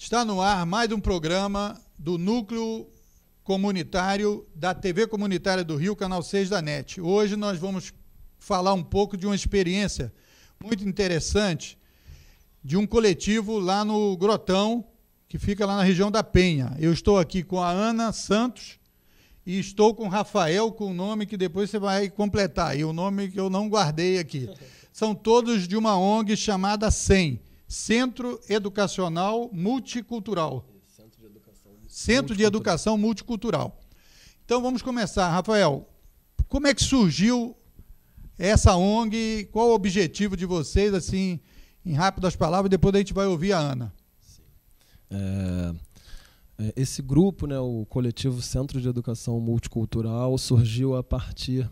Está no ar mais um programa do Núcleo Comunitário da TV Comunitária do Rio, Canal 6 da NET. Hoje nós vamos falar um pouco de uma experiência muito interessante de um coletivo lá no Grotão, que fica lá na região da Penha. Eu estou aqui com a Ana Santos e estou com o Rafael, com o nome que depois você vai completar, e o nome que eu não guardei aqui. São todos de uma ONG chamada CEM, Centro Educacional Multicultural. Centro de Educação Multicultural. Então vamos começar. Rafael, como é que surgiu essa ONG? Qual o objetivo de vocês, assim, em rápidas palavras, depois a gente vai ouvir a Ana. Esse grupo, né, o coletivo Centro de Educação Multicultural, surgiu a partir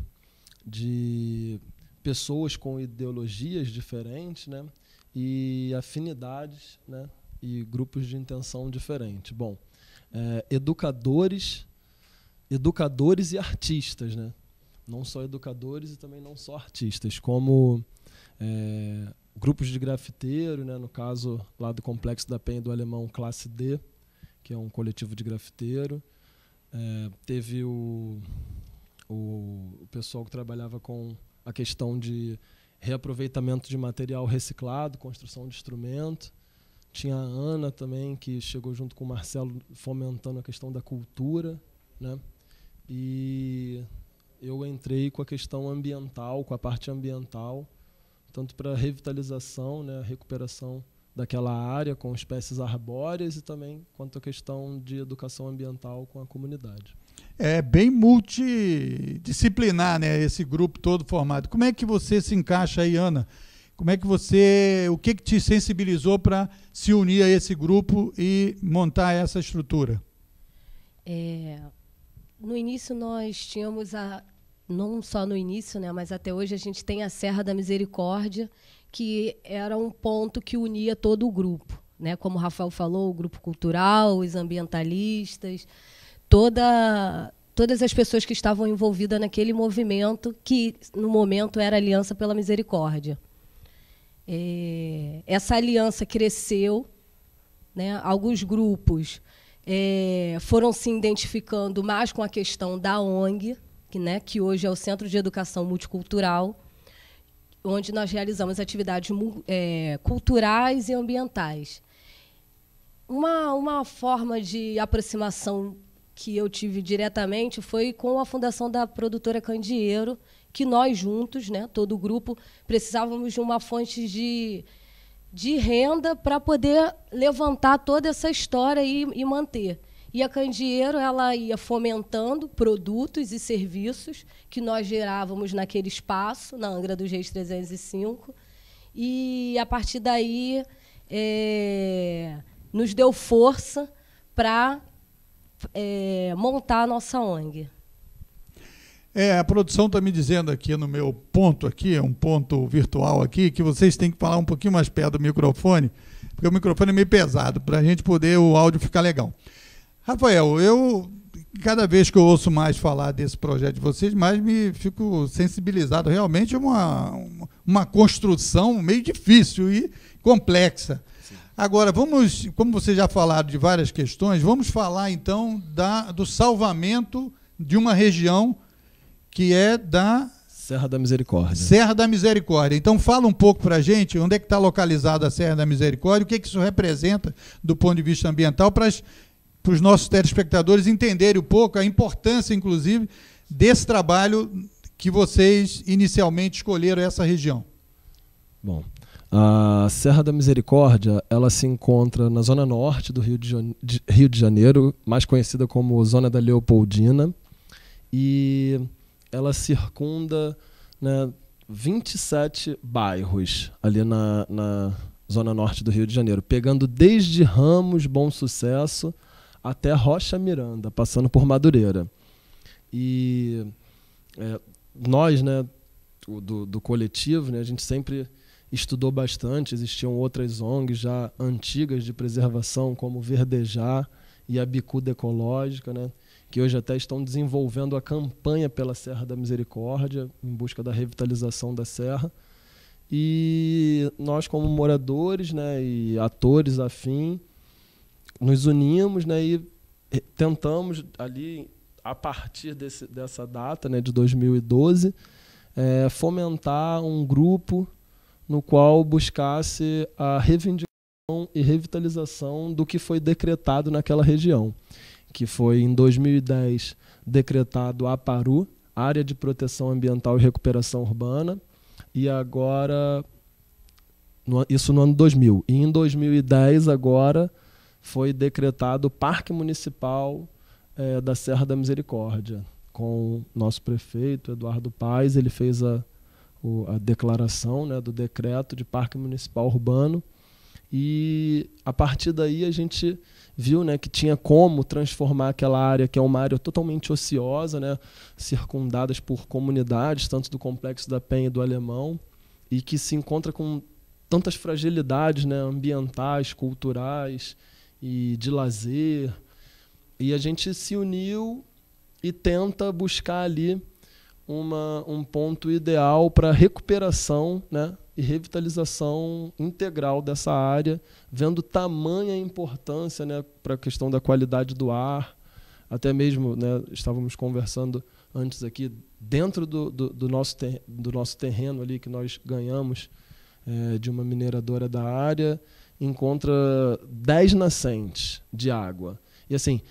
de pessoas com ideologias diferentes, né, e afinidades, né, e grupos de intenção diferentes. Bom, educadores e artistas, né, não só educadores e também não só artistas, como grupos de grafiteiro, né, no caso lá do Complexo da Penha do Alemão Classe D, que é um coletivo de grafiteiro. Teve o pessoal que trabalhava com a questão de reaproveitamento de material reciclado, construção de instrumento. Tinha a Ana também, que chegou junto com o Marcelo fomentando a questão da cultura, né? E eu entrei com a questão ambiental, com a parte ambiental, tanto para revitalização, né, recuperação daquela área com espécies arbóreas e também quanto à questão de educação ambiental com a comunidade. É bem multidisciplinar, né, esse grupo todo formado. Como é que você se encaixa aí, Ana? O que te sensibilizou para se unir a esse grupo e montar essa estrutura? No início nós tínhamos não só no início, né, mas até hoje a gente tem a Serra da Misericórdia, que era um ponto que unia todo o grupo, né? Como o Rafael falou, o grupo cultural, os ambientalistas, todas as pessoas que estavam envolvidas naquele movimento, que no momento era a Aliança pela Misericórdia. Essa aliança cresceu, né? Alguns grupos foram se identificando mais com a questão da ONG, que hoje é o Centro de Educação Multicultural, onde nós realizamos atividades culturais e ambientais. Uma forma de aproximação que eu tive diretamente foi com a fundação da produtora Candeeiro, que nós juntos, né, todo o grupo, precisávamos de uma fonte de renda para poder levantar toda essa história e manter. E a Candeeiro, ela ia fomentando produtos e serviços que nós gerávamos naquele espaço, na Angra dos Reis 305, e, a partir daí, nos deu força para montar a nossa ONG. A produção está me dizendo aqui no meu ponto, aqui, um ponto virtual aqui, que vocês têm que falar um pouquinho mais perto do microfone, porque o microfone é meio pesado, para a gente poder o áudio ficar legal. Rafael, cada vez que eu ouço mais falar desse projeto de vocês, mais me fico sensibilizado. Realmente é uma construção meio difícil e complexa. Sim. Agora, como vocês já falaram de várias questões, vamos falar então do salvamento de uma região que é da Serra da Misericórdia. Serra da Misericórdia. Então fala um pouco para a gente onde é que está localizada a Serra da Misericórdia, o que isso representa do ponto de vista ambiental para os nossos telespectadores entenderem um pouco a importância, inclusive, desse trabalho que vocês inicialmente escolheram essa região. Bom, a Serra da Misericórdia, ela se encontra na zona norte do Rio de Janeiro, mais conhecida como Zona da Leopoldina, e ela circunda, né, 27 bairros ali na zona norte do Rio de Janeiro, pegando desde Ramos, Bom Sucesso, até Rocha Miranda, passando por Madureira. E nós, né, do coletivo, né, a gente sempre estudou bastante. Existiam outras ONGs já antigas de preservação, como Verdejar e a Bicuda Ecológica, né, que hoje até estão desenvolvendo a campanha pela Serra da Misericórdia, em busca da revitalização da serra. E nós, como moradores, né, e atores afim, nos unimos, né, e tentamos ali, a partir dessa data, né, de 2012, fomentar um grupo no qual buscasse a reivindicação e revitalização do que foi decretado naquela região, que foi em 2010 decretado APARU, Área de Proteção Ambiental e Recuperação Urbana, e agora, isso no ano 2000, e em 2010 agora foi decretado Parque Municipal da Serra da Misericórdia, com o nosso prefeito, Eduardo Paes. Ele fez a declaração, né, do decreto de Parque Municipal Urbano, e a partir daí a gente viu, né, que tinha como transformar aquela área, que é uma área totalmente ociosa, né, circundadas por comunidades, tanto do Complexo da Penha e do Alemão, e que se encontra com tantas fragilidades, né, ambientais, culturais e de lazer. E a gente se uniu e tenta buscar ali um ponto ideal para recuperação, né, e revitalização integral dessa área, vendo tamanha importância, né, para a questão da qualidade do ar. Até mesmo, né, estávamos conversando antes aqui, dentro do nosso terreno ali que nós ganhamos de uma mineradora da área, encontra 10 nascentes de água. E assim,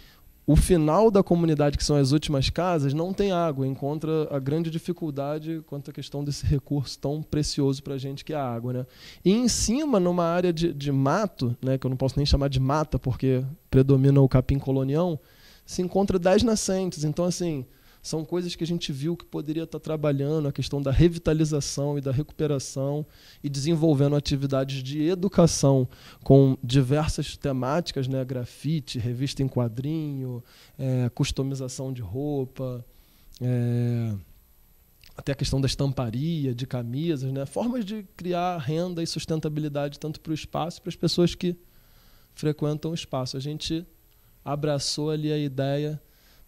o final da comunidade, que são as últimas casas, não tem água, encontra a grande dificuldade quanto à questão desse recurso tão precioso para a gente, que é a água, né? E em cima, numa área de mato, né, que eu não posso nem chamar de mata, porque predomina o capim colonião, se encontra 10 nascentes. Então, assim, são coisas que a gente viu que poderia estar trabalhando, a questão da revitalização e da recuperação, e desenvolvendo atividades de educação com diversas temáticas, né? Grafite, revista em quadrinho, customização de roupa, até a questão da estamparia, de camisas, né? Formas de criar renda e sustentabilidade tanto para o espaço e para as pessoas que frequentam o espaço. A gente abraçou ali a ideia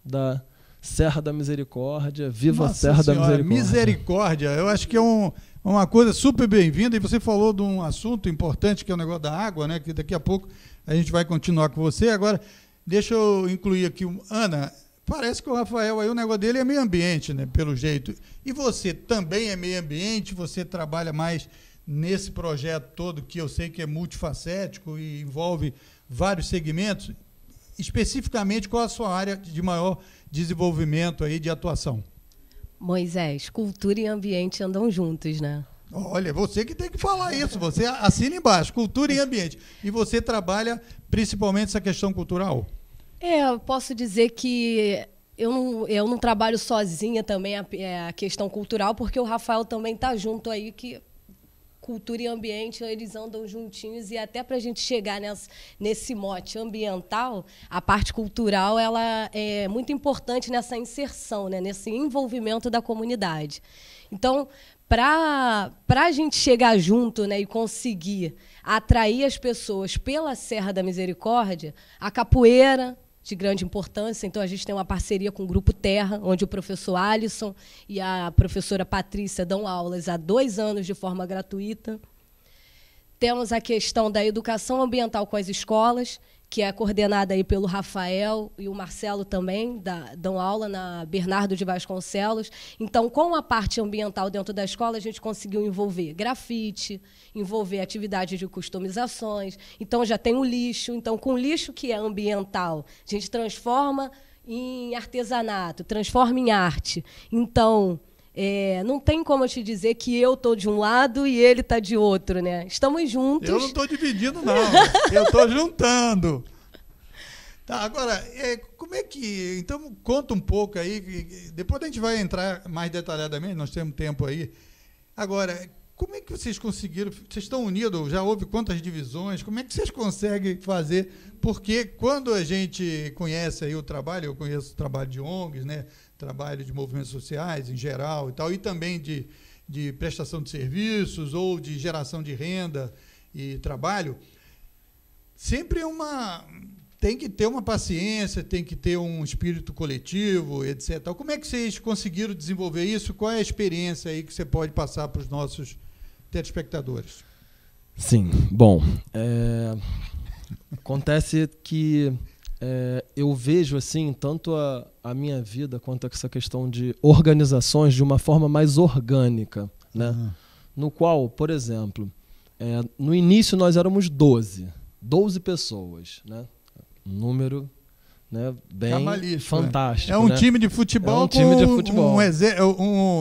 da Serra da Misericórdia, viva a Serra da Misericórdia. Misericórdia, eu acho que é uma coisa super bem-vinda, e você falou de um assunto importante, que é o negócio da água, né, que daqui a pouco a gente vai continuar com você. Agora, deixa eu incluir aqui, Ana, parece que o Rafael, aí o negócio dele é meio ambiente, né, pelo jeito, e você também é meio ambiente, você trabalha mais nesse projeto todo, que eu sei que é multifacético e envolve vários segmentos. Especificamente, qual a sua área de maior desenvolvimento aí de atuação? Moisés, cultura e ambiente andam juntos, né? Olha, você que tem que falar isso, você assina embaixo, cultura e ambiente. E você trabalha principalmente essa questão cultural? Eu posso dizer que eu não trabalho sozinha também a questão cultural, porque o Rafael também está junto aí, que cultura e ambiente, eles andam juntinhos, e até para a gente chegar nesse mote ambiental, a parte cultural ela é muito importante nessa inserção, né, nesse envolvimento da comunidade. Então, para a gente chegar junto, né, e conseguir atrair as pessoas pela Serra da Misericórdia, a capoeira, de grande importância. Então, a gente tem uma parceria com o Grupo Terra, onde o professor Alisson e a professora Patrícia dão aulas há 2 anos de forma gratuita. Temos a questão da educação ambiental com as escolas, que é coordenada aí pelo Rafael e o Marcelo também, dão aula na Bernardo de Vasconcelos. Então, com a parte ambiental dentro da escola, a gente conseguiu envolver grafite, envolver atividades de customizações. Então, já tem o lixo. Então, com o lixo que é ambiental, a gente transforma em artesanato, transforma em arte. Então, não tem como eu te dizer que eu estou de um lado e ele está de outro, né? Estamos juntos. Eu não estou dividindo, não. Eu estou juntando. Tá, agora, como é que... Então, conta um pouco aí, depois a gente vai entrar mais detalhadamente, nós temos tempo aí. Agora, como é que vocês conseguiram... Vocês estão unidos, já houve quantas divisões? Como é que vocês conseguem fazer? Porque quando a gente conhece aí o trabalho, eu conheço o trabalho de ONGs, né? Trabalho de movimentos sociais em geral e tal, e também de prestação de serviços ou de geração de renda e trabalho, sempre tem que ter uma paciência, tem que ter um espírito coletivo, etc. Como é que vocês conseguiram desenvolver isso? Qual é a experiência aí que você pode passar para os nossos telespectadores? Sim, bom, Acontece que eu vejo assim tanto a minha vida quanto essa questão de organizações de uma forma mais orgânica, né? No qual, por exemplo, no início nós éramos 12 pessoas, né? Um número, né, bem fantástico. É um, né? time de futebol, um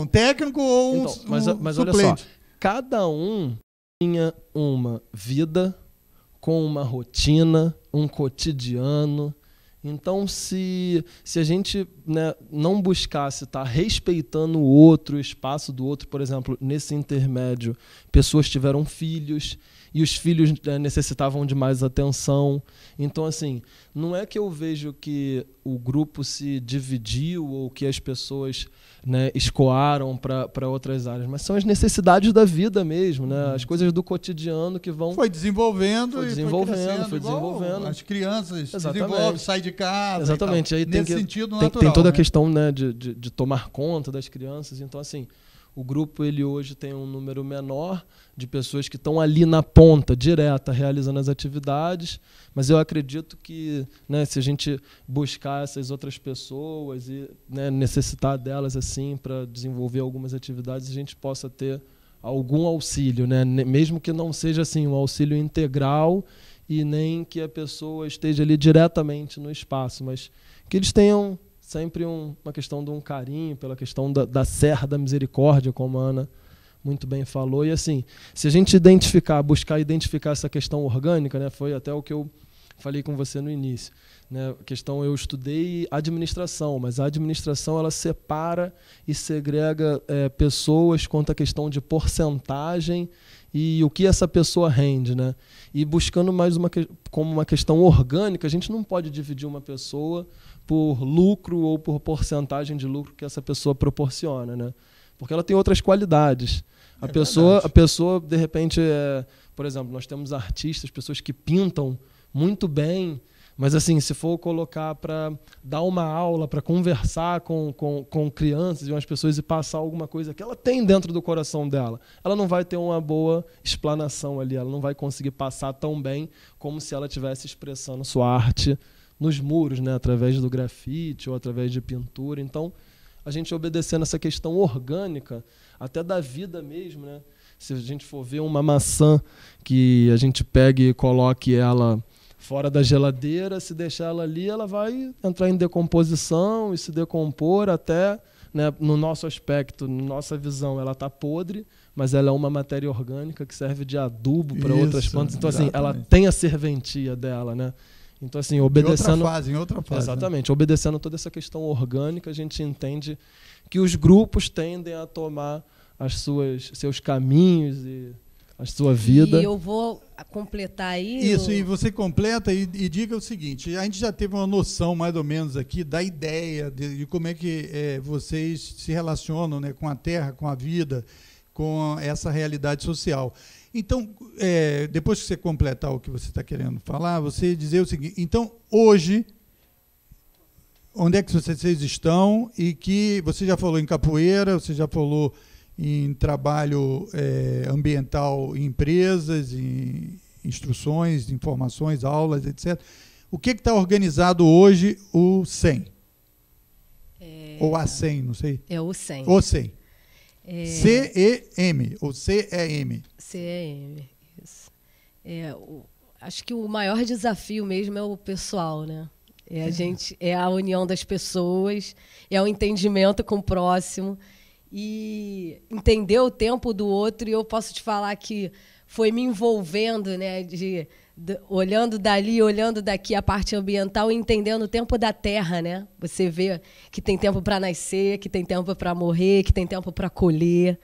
técnico ou um, então, mas suplente. Olha só, cada um tinha uma vida com uma rotina, um cotidiano. Então, se a gente, né, não buscasse estar respeitando o outro, o espaço do outro, por exemplo, nesse intermédio, pessoas tiveram filhos e os filhos necessitavam de mais atenção. Então, assim, não é que eu vejo que o grupo se dividiu ou que as pessoas, né, escoaram para outras áreas, mas são as necessidades da vida mesmo, né? As coisas do cotidiano que vão... Foi desenvolvendo. Foi desenvolvendo. As crianças desenvolvem, saem de casa. Exatamente. Aí nesse sentido natural. Tem toda né? a questão, né, de tomar conta das crianças. Então, assim, o grupo ele hoje tem um número menor de pessoas que estão ali na ponta, direta, realizando as atividades, mas eu acredito que, né, se a gente buscar essas outras pessoas e, né, necessitar delas assim para desenvolver algumas atividades, a gente possa ter algum auxílio, né, mesmo que não seja assim um auxílio integral e nem que a pessoa esteja ali diretamente no espaço, mas que eles tenham sempre uma questão de um carinho pela questão da serra da misericórdia, como a Ana muito bem falou. E assim, se a gente buscar identificar essa questão orgânica, né, foi até o que eu falei com você no início, né, a questão, eu estudei administração, mas a administração ela separa e segrega pessoas quanto à questão de porcentagem e o que essa pessoa rende, né? E buscando mais como uma questão orgânica, a gente não pode dividir uma pessoa por lucro ou por porcentagem de lucro que essa pessoa proporciona, né? Porque ela tem outras qualidades. A pessoa, de repente, por exemplo, nós temos artistas, pessoas que pintam muito bem, mas assim, se for colocar para dar uma aula, para conversar com crianças e umas pessoas e passar alguma coisa que ela tem dentro do coração dela, ela não vai ter uma boa explanação ali, ela não vai conseguir passar tão bem como se ela estivesse expressando sua arte nos muros, né, através do grafite ou através de pintura. Então, a gente obedecendo essa questão orgânica, até da vida mesmo, né? Se a gente for ver uma maçã que a gente pegue e coloque ela fora da geladeira, se deixar ela ali, ela vai entrar em decomposição e se decompor até, né, no nosso aspecto, na nossa visão, ela está podre, mas ela é uma matéria orgânica que serve de adubo para outras plantas. Então, assim, ela tem a serventia dela, né? Então, assim, obedecendo... Em outra fase. Exatamente. Né? Obedecendo toda essa questão orgânica, a gente entende que os grupos tendem a tomar seus caminhos e a sua vida. E eu vou completar aí... Isso, e você completa e diga o seguinte, a gente já teve uma noção, mais ou menos, aqui da ideia de como é que vocês se relacionam, né, com a terra, com a vida, com essa realidade social. Então, depois que você completar o que você está querendo falar, você dizer o seguinte, então, hoje, onde é que vocês estão e que você já falou em capoeira, você já falou em trabalho ambiental em empresas, em instruções, informações, aulas, etc. O que está organizado hoje o CEM? Ou a CEM, não sei. É o CEM. O CEM. CEM, ou CEM. CEM, isso. Acho que o maior desafio mesmo é o pessoal, né? É a união das pessoas, é o entendimento com o próximo e entender o tempo do outro. E eu posso te falar que foi me envolvendo, né, olhando dali, olhando daqui a parte ambiental e entendendo o tempo da terra, né? Você vê que tem tempo para nascer, que tem tempo para morrer, que tem tempo para colher.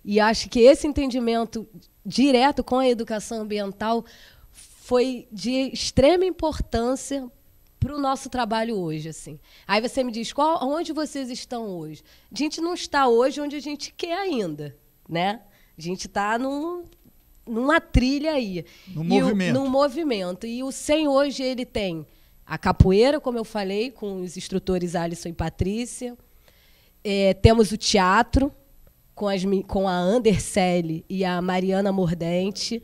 E acho que esse entendimento direto com a educação ambiental foi de extrema importância para o nosso trabalho hoje, assim. Aí você me diz, onde vocês estão hoje? A gente não está hoje onde a gente quer ainda, né? A gente está numa trilha aí. Num movimento. E o CEM hoje ele tem a capoeira, como eu falei, com os instrutores Alisson e Patrícia. Temos o teatro, com a Andercele e a Mariana Mordente.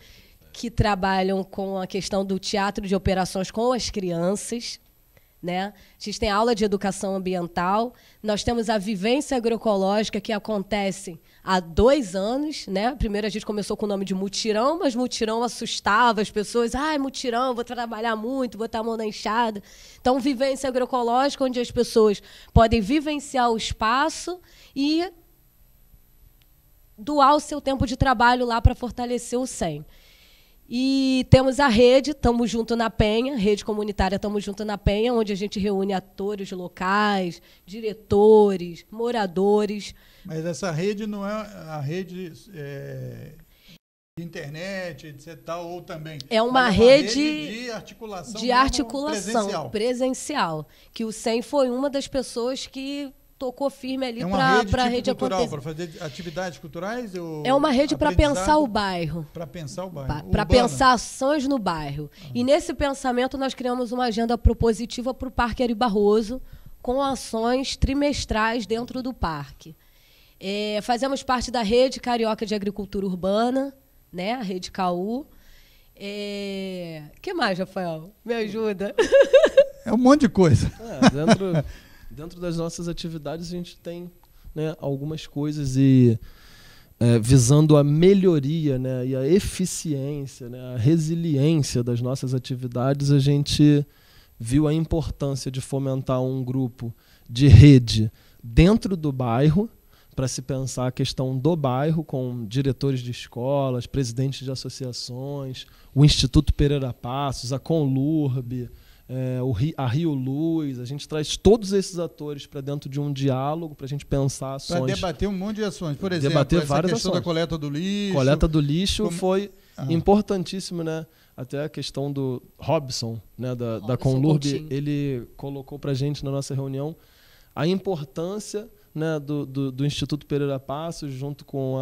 que trabalham com a questão do teatro de operações com as crianças, né? A gente tem aula de educação ambiental, nós temos a vivência agroecológica, que acontece há 2 anos. Né? Primeiro a gente começou com o nome de mutirão, mas mutirão assustava as pessoas. Ai, mutirão, vou trabalhar muito, vou botar a mão na enxada. Então, vivência agroecológica, onde as pessoas podem vivenciar o espaço e doar o seu tempo de trabalho lá para fortalecer o SEM. E temos a rede, Tamo Junto na Penha, rede comunitária Tamo Junto na Penha, onde a gente reúne atores locais, diretores, moradores. Mas essa rede não é a rede de internet, etc. Ou também? É uma rede de articulação presencial, que o SEM foi uma das pessoas que tocou firme ali para a rede acontecer. Para fazer atividades culturais? É uma rede para pensar o bairro. Para pensar o bairro. Para pensar ações no bairro. E nesse pensamento nós criamos uma agenda propositiva para o Parque Ari Barroso, com ações trimestrais dentro do parque. Fazemos parte da Rede Carioca de Agricultura Urbana, né? A Rede CAU. Que mais, Rafael? Me ajuda. É um monte de coisa. Dentro das nossas atividades, a gente tem, né, algumas coisas visando a melhoria, né, e a eficiência, né, a resiliência das nossas atividades. A gente viu a importância de fomentar um grupo de rede dentro do bairro, para se pensar a questão do bairro, com diretores de escolas, presidentes de associações, o Instituto Pereira Passos, a Conlurb, a Rio Luz. A gente traz todos esses atores para dentro de um diálogo para a gente pensar ações. Para debater um monte de ações. Por exemplo, debater essa várias questão ações. Da coleta do lixo. Coleta do lixo foi importantíssimo, né? Até a questão do Robson, né, da Conlurb, ele colocou para a gente na nossa reunião a importância, né, do Instituto Pereira Passos, junto com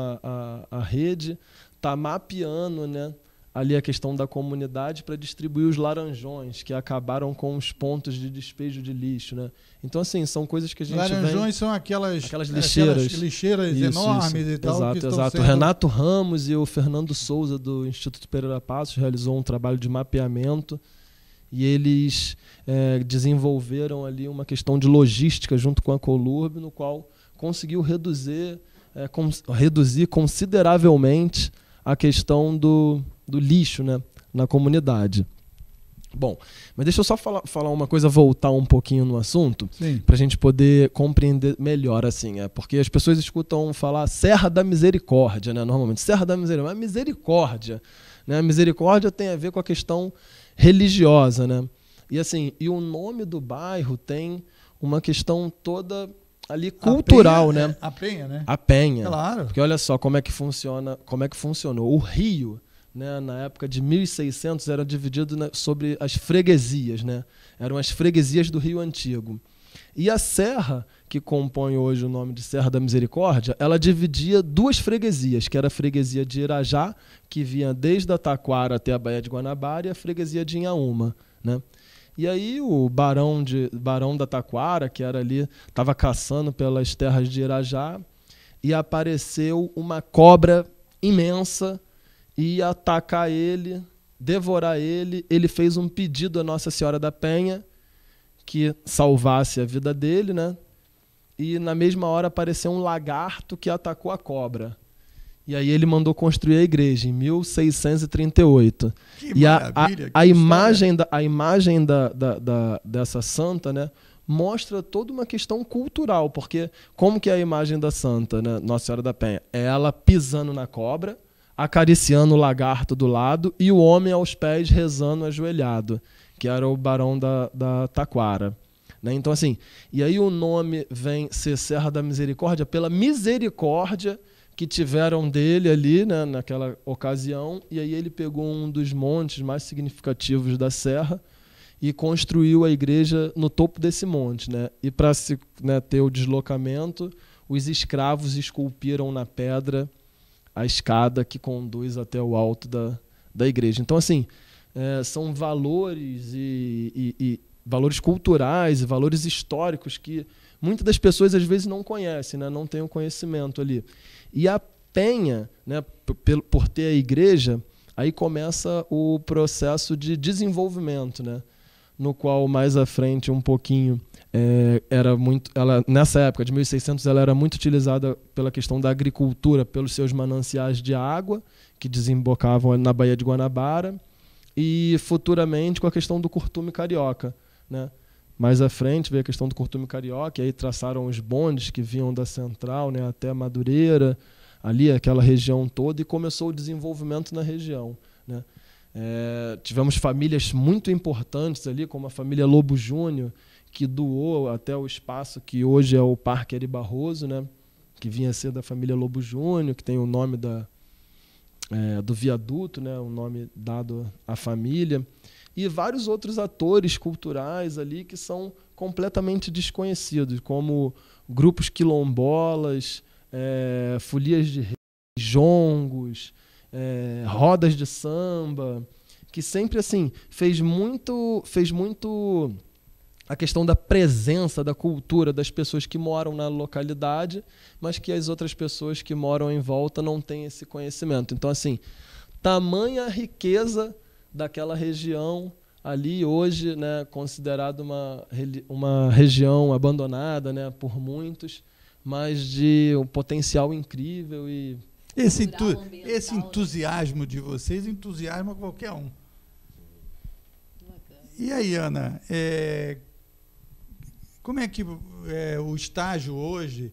a rede, tá mapeando, né, ali a questão da comunidade para distribuir os laranjões, que acabaram com os pontos de despejo de lixo, né? Então, assim, são coisas que a gente laranjões são aquelas lixeiras. Aquelas lixeiras enormes e tal. Exato. O Renato Ramos e o Fernando Souza, do Instituto Pereira Passos, realizou um trabalho de mapeamento e eles desenvolveram ali uma questão de logística junto com a Conlurb, no qual conseguiu reduzir consideravelmente a questão do lixo, né, na comunidade. Bom, mas deixa eu só falar uma coisa, voltar um pouquinho no assunto, para a gente poder compreender melhor, assim, porque as pessoas escutam falar Serra da Misericórdia, né, normalmente, Serra da Misericórdia, mas misericórdia, né, a misericórdia tem a ver com a questão religiosa, né, e assim, e o nome do bairro tem uma questão toda ali cultural, né? A Penha, né? A Penha. Claro. Porque olha só como é que funcionou. O Rio, né, na época de 1600, era dividido sobre as freguesias, né? Eram as freguesias do Rio Antigo. E a serra, que compõe hoje o nome de Serra da Misericórdia, ela dividia 2 freguesias, que era a freguesia de Irajá, que vinha desde a Taquara até a Baía de Guanabara, e a freguesia de Inhaúma, né? E aí o barão da Taquara, que era ali, estava caçando pelas terras de Irajá, e apareceu uma cobra imensa e ia atacar ele, devorar ele. Ele fez um pedido à Nossa Senhora da Penha que salvasse a vida dele, né? E na mesma hora apareceu um lagarto que atacou a cobra. E aí ele mandou construir a igreja em 1638. Que maravilha, a imagem dessa santa, né, mostra toda uma questão cultural, porque como que é a imagem da santa, né, Nossa Senhora da Penha? É ela pisando na cobra, acariciando o lagarto do lado e o homem aos pés rezando ajoelhado, que era o barão da Taquara. Né? Então, assim, e aí o nome vem ser Serra da Misericórdia pela misericórdia que tiveram dele ali, né, naquela ocasião, e aí ele pegou um dos montes mais significativos da serra e construiu a igreja no topo desse monte, né? E para se, né, ter o deslocamento, os escravos esculpiram na pedra a escada que conduz até o alto da igreja. Então, assim, são valores e valores culturais e valores históricos que muitas das pessoas às vezes não conhecem, né? Não têm o conhecimento ali. E a Penha, né, por ter a aí começa o processo de desenvolvimento, né? No qual mais à frente um pouquinho nessa época de 1600 ela era muito utilizada pela questão da agricultura, pelos seus mananciais de água que desembocavam na Baía de Guanabara, e futuramente com a questão do curtume carioca, né? Mais à frente veio a questão do curtume carioca, e aí traçaram os bondes que vinham da Central, né, até Madureira, ali aquela região toda, e começou o desenvolvimento na região, né? Tivemos famílias muito importantes ali, como a família Lobo Júnior, que doou até o espaço que hoje é o Parque Ari Barroso, né? Que vinha a ser da família Lobo Júnior, que tem o nome do viaduto, né? O nome dado à família. E vários outros atores culturais ali que são completamente desconhecidos, como grupos quilombolas, folias de reis, jongos, rodas de samba, que sempre assim fez muito a questão da presença da cultura das pessoas que moram na localidade, mas que as outras pessoas que moram em volta não têm esse conhecimento. Então, assim, tamanha riqueza daquela região ali hoje, né, considerada uma região abandonada, né, por muitos, mas de um potencial incrível. E esse entusiasmo de vocês entusiasma qualquer um. E aí, Ana, como é que o estágio hoje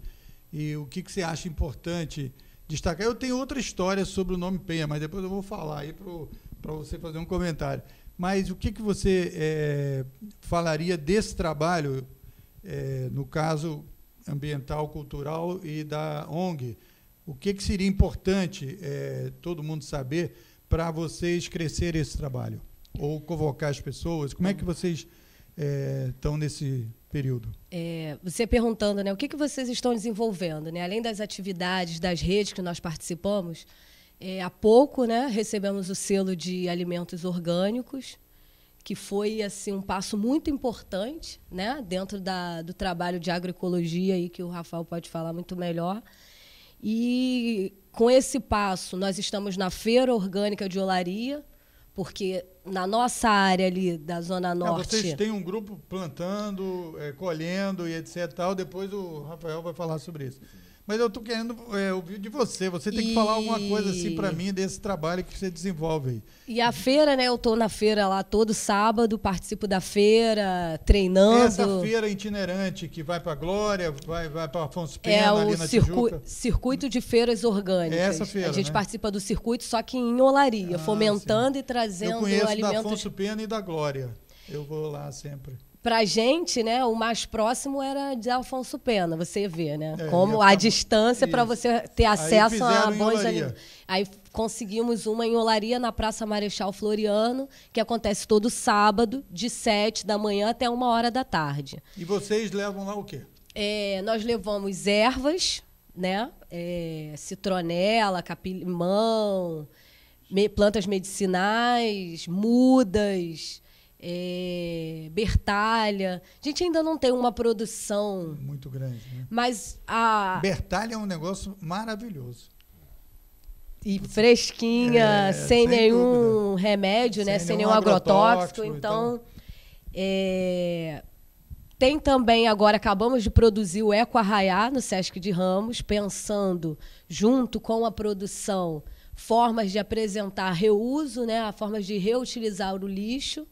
e o que você acha importante destacar? Eu tenho outra história sobre o nome Penha, mas depois eu vou falar aí para você fazer um comentário. Mas o que você falaria desse trabalho, no caso ambiental, cultural e da ONG? O que seria importante todo mundo saber para vocês crescerem esse trabalho? Ou convocar as pessoas? Como é que vocês estão nesse período? Você perguntando, né, o que vocês estão desenvolvendo, né? Além das atividades, das redes que nós participamos, há pouco, né, recebemos o selo de alimentos orgânicos, que foi assim, um passo muito importante, né, dentro do trabalho de agroecologia, aí, que o Rafael pode falar muito melhor. E com esse passo, nós estamos na Feira Orgânica de Olaria, porque na nossa área ali da Zona Norte... Vocês têm um grupo plantando, colhendo e etc. Tal. Depois o Rafael vai falar sobre isso. Mas eu estou querendo ouvir de você. Você tem que falar alguma coisa assim para mim desse trabalho que você desenvolve aí. E a feira, né? Eu estou na feira lá todo sábado, participo da feira, treinando. Essa feira itinerante que vai para a Glória, vai para Afonso Pena, ali na Tijuca. Circuito de feiras orgânicas. Essa feira, a gente, né, participa do circuito, só que em Olaria, fomentando, sim, e trazendo alimentos. Eu conheço da Afonso Pena e da Glória. Eu vou lá sempre. Para a gente, né, o mais próximo era de Afonso Pena, você vê, né? Como a distância para você ter acesso a bons alimentos. Aí conseguimos uma em Olaria, na Praça Marechal Floriano, que acontece todo sábado, de 7 da manhã até 1h da tarde. E vocês levam lá o quê? Nós levamos ervas, né? Citronela, capim-limão, plantas medicinais, mudas, bertalha. A gente ainda não tem uma produção muito grande, né? Mas bertalha é um negócio maravilhoso. E fresquinha, sem nenhum remédio, né? Sem nenhum agrotóxico. Então, tem também, agora acabamos de produzir o Eco Arraiá no Sesc de Ramos, pensando, junto com a produção, formas de apresentar reuso, né? Formas de reutilizar o lixo.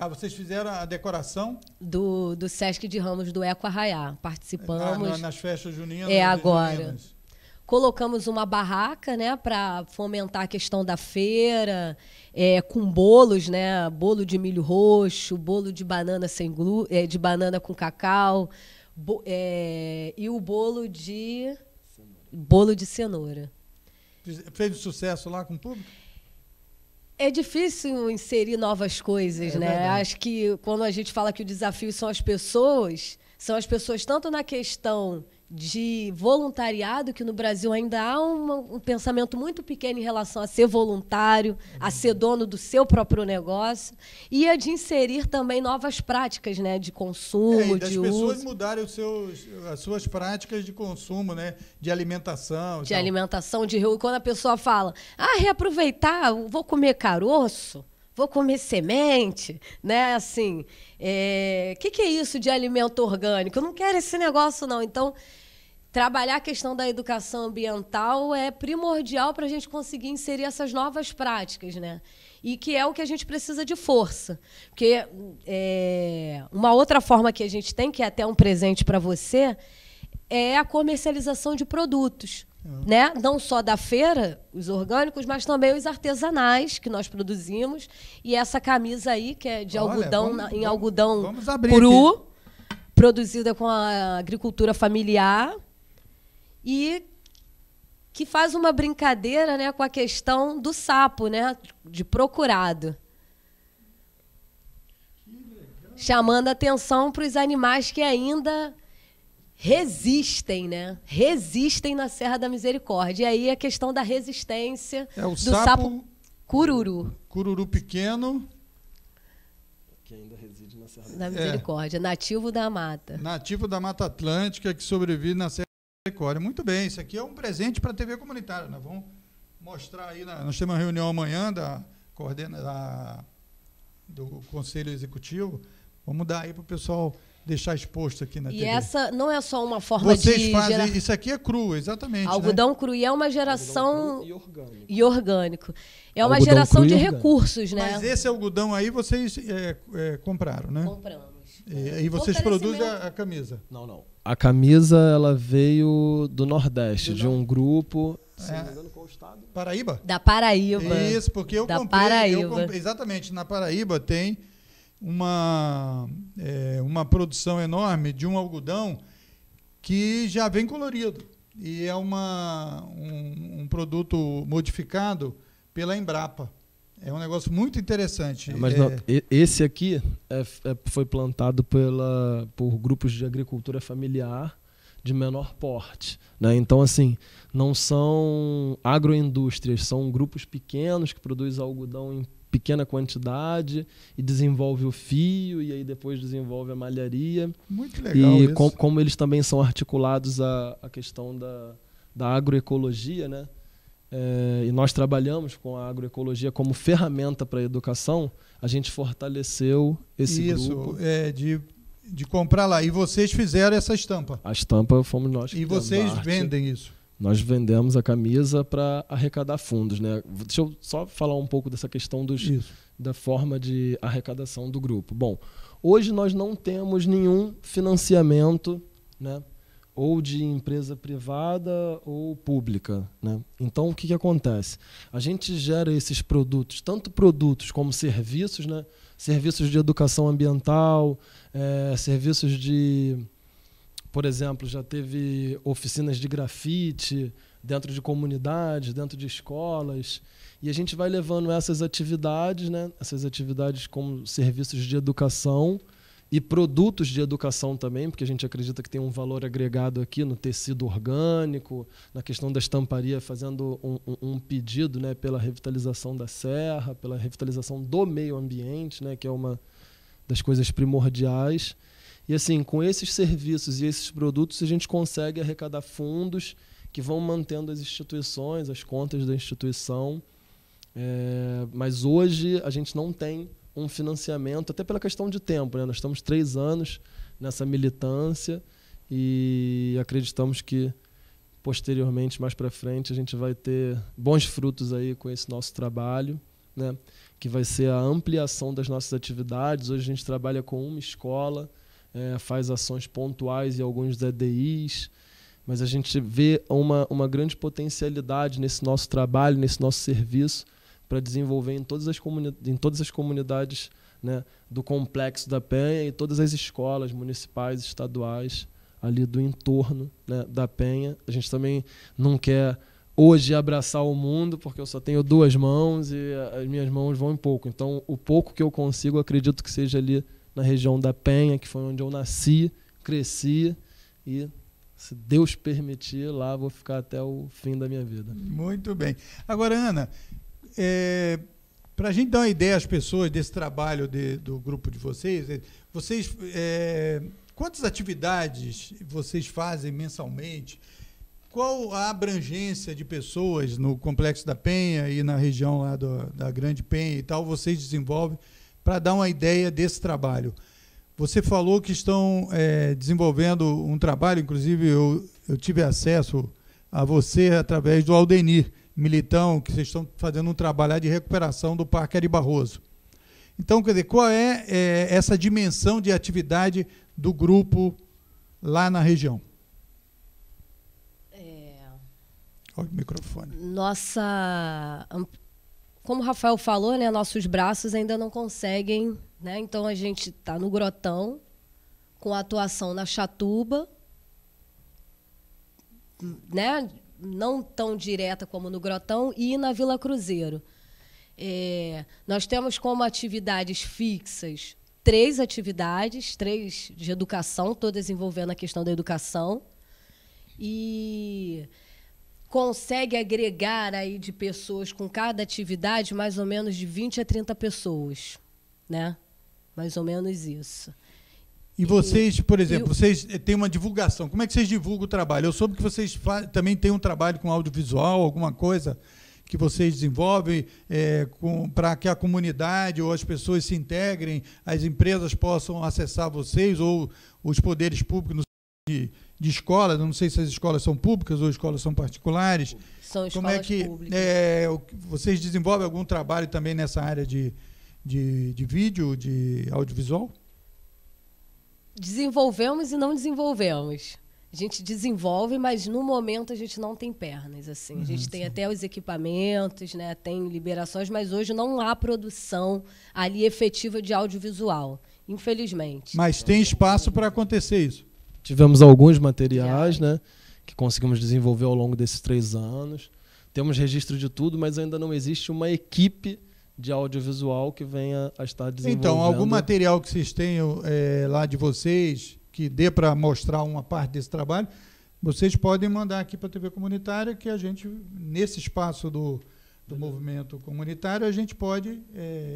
Vocês fizeram a decoração? Do Sesc de Ramos, do Eco Arraiá. Participamos. Nas festas juninas? Agora. Juninas. Colocamos uma barraca, né, para fomentar a questão da feira, com bolos, né? Bolo de milho roxo, bolo de banana de banana com cacau, e o bolo de cenoura. Fez sucesso lá com o público? É difícil inserir novas coisas, né? Verdade. Acho que quando a gente fala que o desafio são as pessoas tanto na questão de voluntariado, que no Brasil ainda há um pensamento muito pequeno em relação a ser voluntário, a ser dono do seu próprio negócio, e a de inserir também novas práticas, né, de consumo, e das de pessoas uso. mudarem as suas práticas de consumo, né, de alimentação. De alimentação, quando a pessoa fala, reaproveitar, vou comer caroço, vou comer semente, né? Assim, que é isso de alimento orgânico? Eu não quero esse negócio, não. Então, trabalhar a questão da educação ambiental é primordial para a gente conseguir inserir essas novas práticas, né? E que é o que a gente precisa de força. Porque uma outra forma que a gente tem, que é até um presente para você, é a comercialização de produtos. Né? Não só da feira, os orgânicos, mas também os artesanais que nós produzimos. E essa camisa aí, que é de algodão, algodão cru, aqui, produzida com a agricultura familiar, e que faz uma brincadeira, né, com a questão do sapo, né, de procurado. Chamando a atenção para os animais que ainda resistem, né? Resistem na Serra da Misericórdia. E aí a questão da resistência o do sapo cururu. Cururu pequeno. Que ainda reside na Serra da Misericórdia. Nativo da mata. Nativo da Mata Atlântica, que sobrevive na Serra da Misericórdia. Muito bem, isso aqui é um presente para a TV comunitária. Nós vamos mostrar aí, nós temos uma reunião amanhã do Conselho Executivo. Vamos dar aí para o pessoal deixar exposto aqui na TV. E essa não é só uma forma Vocês fazem, isso aqui é cru, exatamente. Algodão cru, e é uma geração e orgânico. É uma geração de recursos, né? Mas esse algodão aí vocês compraram, né? Compramos. E vocês produzem a camisa? Não. A camisa, ela veio do Nordeste, de um grupo... Se não me engano, qual estado? Paraíba? Da Paraíba. Isso, porque eu comprei. Exatamente, na Paraíba tem uma produção enorme de um algodão que já vem colorido. E é um produto modificado pela Embrapa. É um negócio muito interessante. Mas esse aqui foi plantado por grupos de agricultura familiar de menor porte, né? Então, assim, não são agroindústrias, são grupos pequenos que produzem algodão em pequena quantidade e desenvolve o fio e aí depois desenvolve a malharia. Muito legal e isso. Como eles também são articulados à questão da agroecologia, né? E nós trabalhamos com a agroecologia como ferramenta para a educação, a gente fortaleceu esse grupo. De comprar lá. E vocês fizeram essa estampa? A estampa fomos nós que E vocês vendem isso? Nós vendemos a camisa para arrecadar fundos, né? Deixa eu só falar um pouco dessa questão da forma de arrecadação do grupo. Bom, hoje nós não temos nenhum financiamento, né? Ou de empresa privada ou pública, né? Então, o que acontece? A gente gera esses produtos, tanto produtos como serviços, né? Serviços de educação ambiental, serviços de... Por exemplo, já teve oficinas de grafite dentro de comunidades, dentro de escolas. E a gente vai levando essas atividades, né? Essas atividades como serviços de educação e produtos de educação também, porque a gente acredita que tem um valor agregado aqui no tecido orgânico, na questão da estamparia, fazendo um pedido, né, pela revitalização da serra, pela revitalização do meio ambiente, né, que é uma das coisas primordiais. E assim, com esses serviços e esses produtos, a gente consegue arrecadar fundos que vão mantendo as instituições, as contas da instituição. Mas hoje a gente não tem um financiamento, até pela questão de tempo, né? Nós estamos 3 anos nessa militância e acreditamos que posteriormente, mais para frente, a gente vai ter bons frutos aí com esse nosso trabalho, né? Que vai ser a ampliação das nossas atividades. Hoje a gente trabalha com uma escola, faz ações pontuais e alguns EDIs, mas a gente vê uma grande potencialidade nesse nosso trabalho, nesse nosso serviço, para desenvolver em todas as comunidades, né, do Complexo da Penha e todas as escolas municipais, estaduais, ali do entorno, né, da Penha. A gente também não quer hoje abraçar o mundo, porque eu só tenho 2 mãos e as minhas mãos vão em pouco. Então, o pouco que eu consigo, eu acredito que seja ali na região da Penha, que foi onde eu nasci, cresci e Se Deus permitir, lá vou ficar até o fim da minha vida. Muito bem. Agora, Ana, para a gente dar uma ideia às pessoas desse trabalho do grupo de vocês, quantas atividades vocês fazem mensalmente? Qual a abrangência de pessoas no Complexo da Penha e na região lá da Grande Penha e tal, vocês desenvolvem para dar uma ideia desse trabalho? Você falou que estão desenvolvendo um trabalho, inclusive eu tive acesso a você através do Aldenir Militão, que vocês estão fazendo um trabalho de recuperação do Parque Ari Barroso. Então, quer dizer, qual é essa dimensão de atividade do grupo lá na região? Olha o microfone. Como o Rafael falou, né, nossos braços ainda não conseguem, né? Então a gente está no Grotão, com atuação na Chatuba, né? Não tão direta como no Grotão, e na Vila Cruzeiro. Nós temos como atividades fixas 3 atividades, 3 de educação, todas envolvendo a questão da educação, e consegue agregar aí de pessoas com cada atividade mais ou menos de 20 a 30 pessoas, né? Mais ou menos isso. E vocês, por exemplo, vocês têm uma divulgação. Como é que vocês divulgam o trabalho? Eu soube que vocês também têm um trabalho com audiovisual, alguma coisa que vocês desenvolvem para que a comunidade ou as pessoas se integrem, as empresas possam acessar vocês ou os poderes públicos de escola, não sei se as escolas são públicas ou escolas são particulares. São escolas Como é que públicas. Vocês desenvolvem algum trabalho também nessa área de vídeo, de audiovisual? Desenvolvemos e não desenvolvemos. A gente desenvolve, mas no momento a gente não tem pernas. Assim. A gente tem até os equipamentos, né? Tem liberações, mas hoje não há produção ali efetiva de audiovisual, infelizmente. Mas tem espaço para acontecer isso? Tivemos alguns materiais, né, que conseguimos desenvolver ao longo desses 3 anos. Temos registro de tudo, mas ainda não existe uma equipe de audiovisual que venha a estar desenvolvendo. Então, algum material que vocês tenham lá de vocês, que dê para mostrar uma parte desse trabalho, vocês podem mandar aqui para a TV Comunitária, que a gente, nesse espaço do movimento comunitário, a gente pode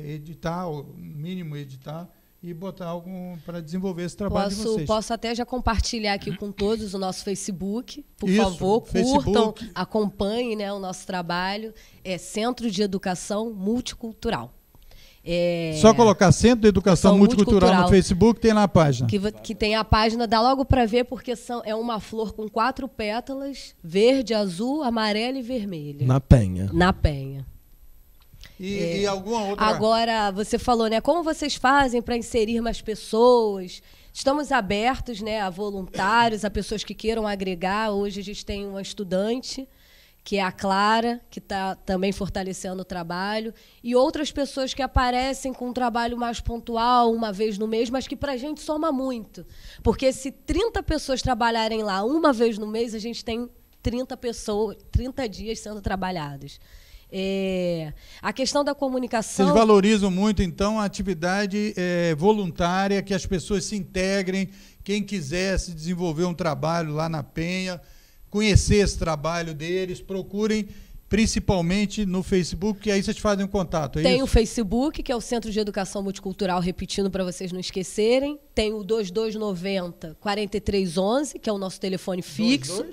editar, o mínimo editar, e botar algum para desenvolver esse trabalho de vocês. Posso até já compartilhar aqui com todos o nosso Facebook. Por Isso, favor, curtam, Facebook. acompanhem, né, o nosso trabalho. É Centro de Educação Multicultural. Só colocar Centro de Educação Multicultural no Facebook, tem lá a página. Que tem a página, dá logo para ver, porque é uma flor com 4 pétalas, verde, azul, amarela e vermelha. Na Penha. Na Penha. E alguma outra... Agora, você falou, né? Como vocês fazem para inserir mais pessoas? Estamos abertos, né, a voluntários, a pessoas que queiram agregar. Hoje a gente tem uma estudante, que é a Clara, que está também fortalecendo o trabalho, e outras pessoas que aparecem com um trabalho mais pontual, uma vez no mês, mas que para a gente soma muito. Porque se 30 pessoas trabalharem lá uma vez no mês, a gente tem 30 dias sendo trabalhados. A questão da comunicação... Vocês valorizam muito, então, a atividade voluntária, que as pessoas se integrem, quem quiser se desenvolver um trabalho lá na Penha, conhecer esse trabalho deles, procurem principalmente no Facebook, que aí vocês fazem um contato, Tem isso? o Facebook, que é o Centro de Educação Multicultural, repetindo para vocês não esquecerem. Tem o 2290-4311, que é o nosso telefone fixo.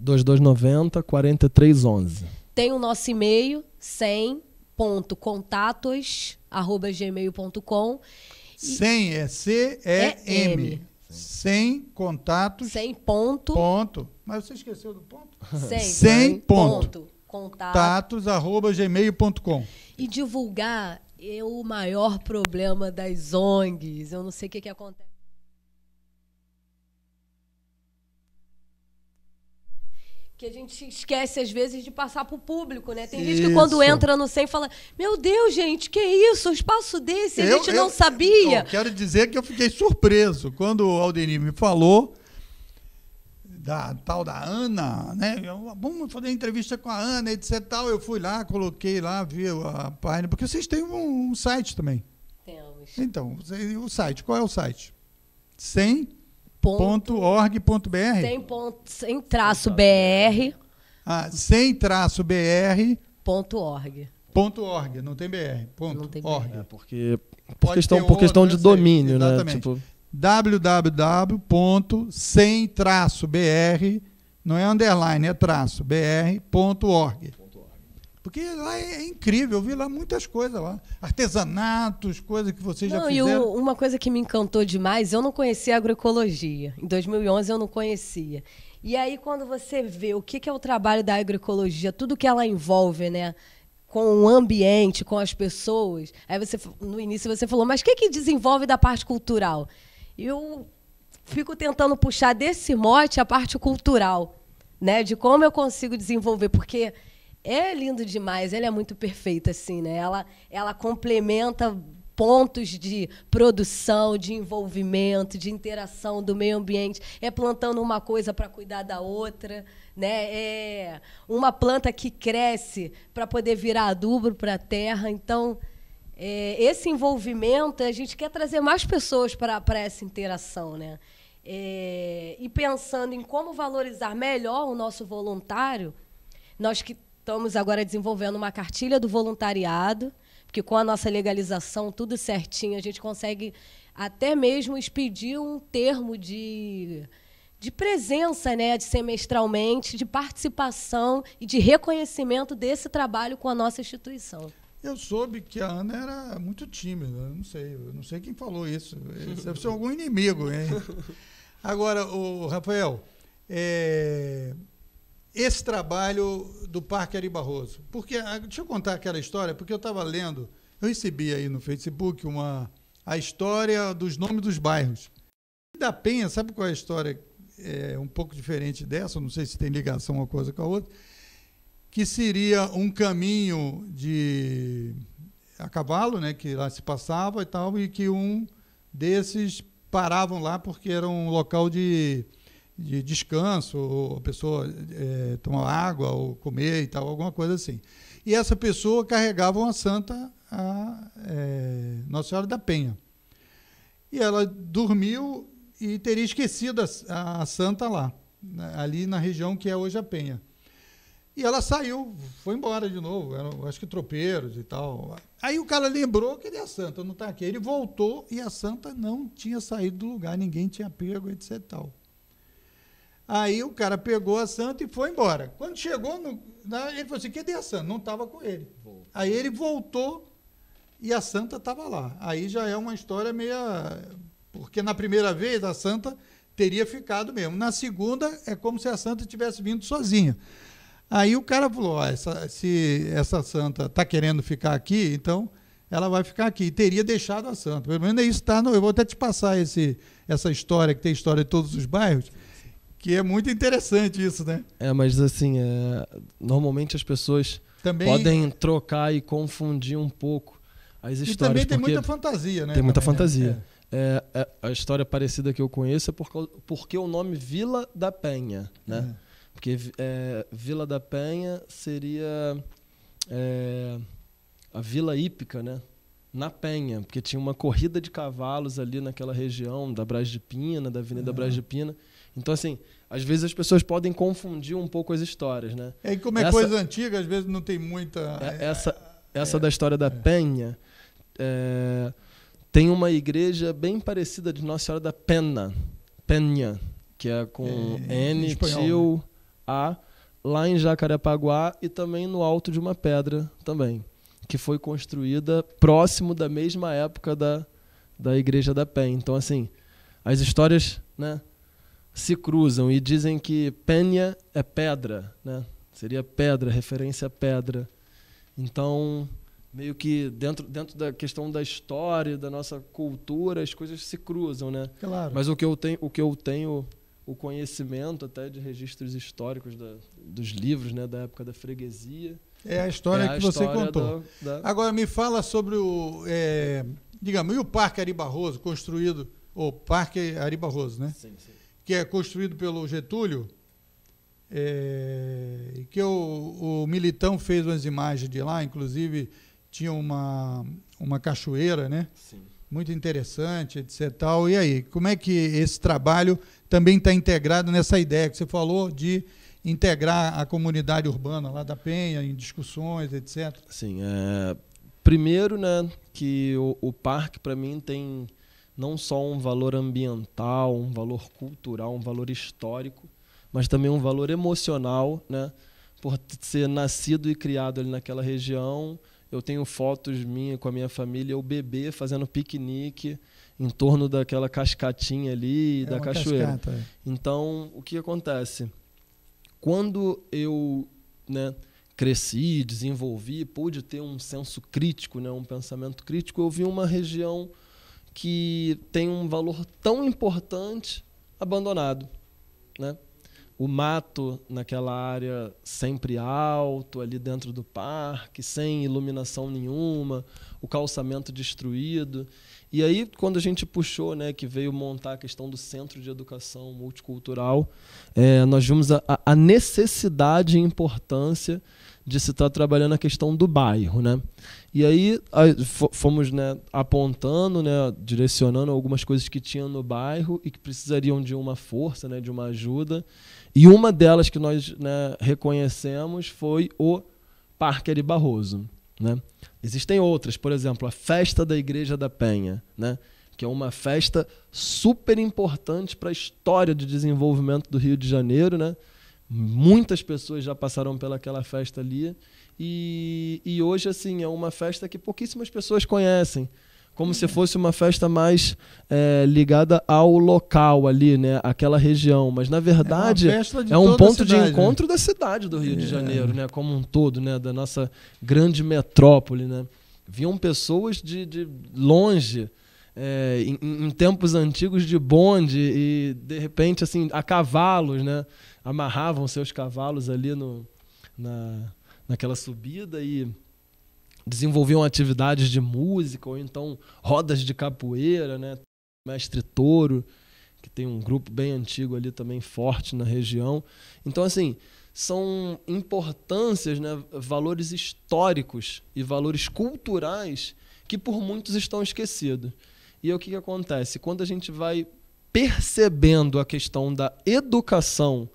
2290-4311. Tem o nosso e-mail, 100.contatos@gmail.com. 100 é C-E-M. 100 contatos. 100 ponto. Ponto. Mas você esqueceu do ponto? 100 ponto. Contatos. Contatos@gmail.com. E divulgar é o maior problema das ONGs. Eu não sei o que acontece. Que a gente esquece, às vezes, de passar para o público, né? Tem gente que, quando entra no 100, fala: meu Deus, gente, que isso? Um espaço desse, a gente não sabia. Eu quero dizer que eu fiquei surpreso quando o Aldenir me falou da tal da Ana, né? Vamos fazer entrevista com a Ana, etc. Tal. Eu fui lá, coloquei lá, vi a página, porque vocês têm um site também. Temos. Então, o site, qual é o site? 100 .org.br? Sem traço BR. Sem traço BR. .org. .org, não tem BR. Não tem .org. BR. Por questão de domínio, né? Tipo, www.sem-br, não é underline, é traço, br.org. Porque lá é incrível, eu vi lá muitas coisas lá. Artesanatos, coisas que vocês já fizeram. E uma coisa que me encantou demais, eu não conhecia agroecologia. Em 2011 eu não conhecia. E aí quando você vê o que é o trabalho da agroecologia, tudo que ela envolve, né? Com o ambiente, com as pessoas. Aí no início você falou, mas o que desenvolve da parte cultural? Eu fico tentando puxar desse mote a parte cultural, né? De como eu consigo desenvolver, porque é lindo demais, ela é muito perfeita, assim, né? Ela complementa pontos de produção, de envolvimento, de interação do meio ambiente. É plantando uma coisa para cuidar da outra, né? É uma planta que cresce para poder virar adubo para a terra. Então, esse envolvimento, a gente quer trazer mais pessoas para essa interação, né? E pensando em como valorizar melhor o nosso voluntário, nós que estamos agora desenvolvendo uma cartilha do voluntariado, porque com a nossa legalização, tudo certinho, a gente consegue até mesmo expedir um termo de presença, né, de semestralmente, de participação e de reconhecimento desse trabalho com a nossa instituição. Eu soube que a Ana era muito tímida, eu não sei quem falou isso. Deve ser algum inimigo, hein? Agora, Rafael, esse trabalho do Parque Ari Barroso, porque, deixa eu contar aquela história, porque eu estava lendo, eu recebi aí no Facebook a história dos nomes dos bairros. Da Penha, sabe qual é a história? Um pouco diferente dessa, não sei se tem ligação uma coisa com a outra, que seria um caminho a cavalo, né, que lá se passava e tal, e que um desses paravam lá porque era um local de descanso, ou a pessoa tomar água ou comer e tal, alguma coisa assim. E essa pessoa carregava uma santa, Nossa Senhora da Penha. E ela dormiu e teria esquecido a santa lá, ali na região que é hoje a Penha. E ela saiu, foi embora de novo, acho que tropeiros e tal. Aí o cara lembrou que ele é a santa, não está aqui. Ele voltou e a santa não tinha saído do lugar, ninguém tinha pego, etc e tal. Aí o cara pegou a santa e foi embora. Quando chegou, ele falou assim, cadê a santa? Não estava com ele. Aí ele voltou e a santa estava lá. Aí já é uma história meia... Porque na primeira vez a santa teria ficado mesmo. Na segunda é como se a santa tivesse vindo sozinha. Aí o cara falou, se essa santa está querendo ficar aqui, então ela vai ficar aqui. E teria deixado a santa. Pelo menos isso está... Eu vou até te passar essa história, que tem história de todos os bairros, que é muito interessante isso, né? Mas assim, normalmente as pessoas também podem trocar e confundir um pouco as histórias. E também tem muita fantasia, né? Tem muita fantasia. A história parecida que eu conheço é porque o nome Vila da Penha, né? Porque Vila da Penha seria a vila hípica, né? Na Penha, porque tinha uma corrida de cavalos ali naquela região da Braz de Pina, da Avenida Braz de Pina. Então, assim, às vezes as pessoas podem confundir um pouco as histórias, né? E como é coisa antiga, às vezes não tem muita... Essa da história da Penha, tem uma igreja bem parecida de Nossa Senhora da Penha, que é com N, tio, A, lá em Jacarepaguá e também no alto de uma pedra também, que foi construída próximo da mesma época da igreja da Penha. Então, assim, as histórias, né, se cruzam e dizem que Penha é pedra, né? Seria pedra, referência a pedra. Então, meio que dentro da questão da história, da nossa cultura, as coisas se cruzam, né? Claro. Mas o que eu tenho o conhecimento até de registros históricos dos livros, né, da época da freguesia. É a história que você contou. Agora me fala sobre digamos, e o Parque Ari Barroso, construído, o Parque Ari Barroso, né? Sim, sim. Que é construído pelo Getúlio, que o Militão fez umas imagens de lá, inclusive tinha uma cachoeira, né? Sim. muito interessante, etc. Tal. E aí, como é que esse trabalho também está integrado nessa ideia que você falou de integrar a comunidade urbana lá da Penha em discussões, etc. Sim, primeiro, né, que o parque para mim tem não só um valor ambiental, um valor cultural, um valor histórico, mas também um valor emocional, né, por ser nascido e criado ali naquela região. Eu tenho fotos minhas com a minha família, eu bebê fazendo piquenique em torno daquela cascatinha ali da cachoeira. Cascata, Então, o que acontece? Quando eu, né, cresci, desenvolvi, pude ter um senso crítico, né, um pensamento crítico, eu vi uma região que tem um valor tão importante abandonado, né? O mato naquela área sempre alto, ali dentro do parque, sem iluminação nenhuma, o calçamento destruído. E aí, quando a gente puxou, né, que veio montar a questão do Centro de Educação Multicultural, nós vimos a necessidade e importância de se estar trabalhando a questão do bairro, né? E aí fomos, né, apontando, né, direcionando algumas coisas que tinham no bairro e que precisariam de uma força, né, de uma ajuda. E uma delas que nós, né, reconhecemos foi o Parque Ari Barroso, né? Existem outras, por exemplo, a Festa da Igreja da Penha, né, que é uma festa super importante para a história de desenvolvimento do Rio de Janeiro, né? Muitas pessoas já passaram pelaquela festa ali e hoje, assim, é uma festa que pouquíssimas pessoas conhecem, como se fosse uma festa mais ligada ao local ali, né, aquela região, mas na verdade é um ponto de encontro, né, da cidade do Rio de Janeiro, né, como um todo, né, da nossa grande metrópole, né. Vinham pessoas de longe, em tempos antigos de bonde e de repente, assim, a cavalos, né, amarravam seus cavalos ali naquela subida e desenvolviam atividades de música ou então rodas de capoeira, né? Mestre Touro, que tem um grupo bem antigo ali também forte na região. Então, assim, são importâncias, né, valores históricos e valores culturais que por muitos estão esquecidos. E aí, o que acontece? Quando a gente vai percebendo a questão da educação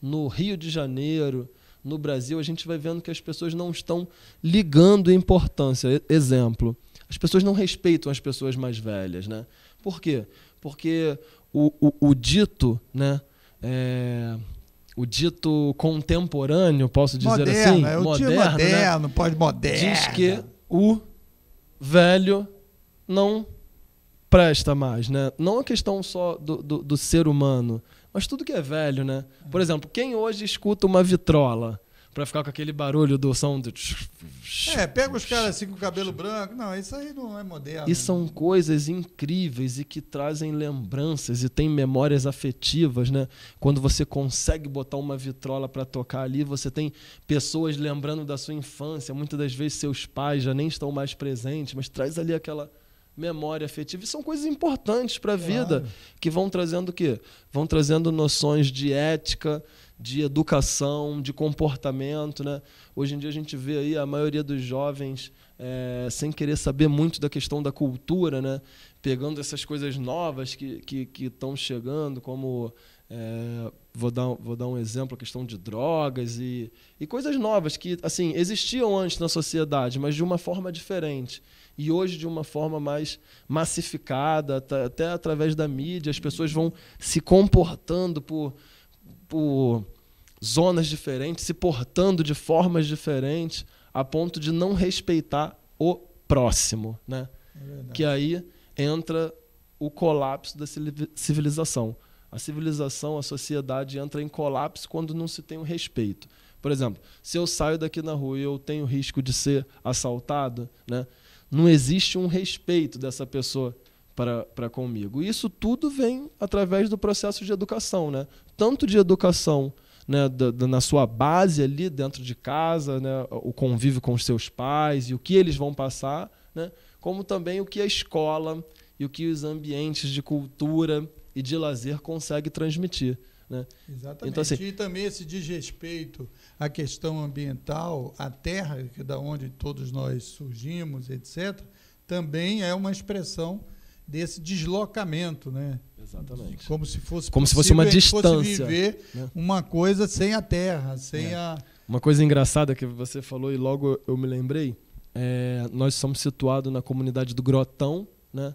no Rio de Janeiro, no Brasil, a gente vai vendo que as pessoas não estão ligando a importância. Exemplo, as pessoas não respeitam as pessoas mais velhas, né? Por quê? Porque o dito, né, o dito contemporâneo, posso dizer moderno, assim? Moderno, né? pós-moderno. Diz que o velho não presta mais, né? Não a questão só do ser humano, mas tudo que é velho, né? Por exemplo, quem hoje escuta uma vitrola para ficar com aquele barulho do som do... pega os caras assim com o cabelo branco. Não, isso aí não é moderno. E são coisas incríveis e que trazem lembranças e tem memórias afetivas, né? Quando você consegue botar uma vitrola para tocar ali, você tem pessoas lembrando da sua infância. Muitas das vezes seus pais já nem estão mais presentes, mas traz ali aquela memória afetiva. E são coisas importantes para a vida, que vão trazendo o quê? Vão trazendo noções de ética, de educação, de comportamento, né? Hoje em dia a gente vê aí a maioria dos jovens sem querer saber muito da questão da cultura, né? Pegando essas coisas novas que estão chegando, como vou dar um exemplo, a questão de drogas e coisas novas que, assim, existiam antes na sociedade, mas de uma forma diferente. E hoje, de uma forma mais massificada, até através da mídia, as pessoas vão se comportando por zonas diferentes, se portando de formas diferentes, a ponto de não respeitar o próximo, né? Que aí entra o colapso da civilização. A civilização, a sociedade entra em colapso quando não se tem o respeito. Por exemplo, se eu saio daqui na rua e eu tenho risco de ser assaltado, né? Não existe um respeito dessa pessoa para comigo. E isso tudo vem através do processo de educação, né? Tanto de educação, né, na sua base ali dentro de casa, né, o convívio com os seus pais e o que eles vão passar, né, como também o que a escola e o que os ambientes de cultura e de lazer conseguem transmitir, né? Exatamente. Então, assim, e também esse desrespeito à questão ambiental, à terra, que é da onde todos nós surgimos, etc., também é uma expressão desse deslocamento, né? Exatamente. Como se fosse uma distância, fosse viver, né, uma coisa sem a terra, sem a... Uma coisa engraçada que você falou e logo eu me lembrei, nós somos situados na comunidade do Grotão, né,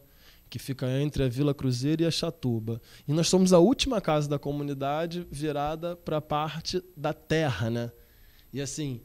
que fica entre a Vila Cruzeiro e a Chatuba. E nós somos a última casa da comunidade virada para a parte da terra, né? E assim,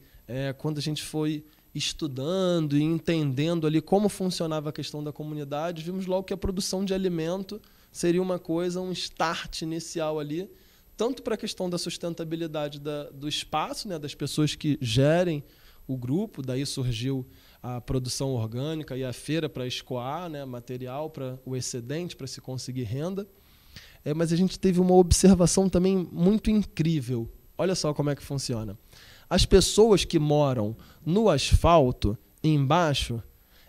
quando a gente foi estudando e entendendo ali como funcionava a questão da comunidade, vimos logo que a produção de alimento seria uma coisa, um start inicial ali, tanto para a questão da sustentabilidade do espaço, né, das pessoas que gerem o grupo, daí surgiu a produção orgânica e a feira para escoar, né, material para o excedente, para se conseguir renda. Mas a gente teve uma observação também muito incrível. Olha só como é que funciona. As pessoas que moram no asfalto, embaixo,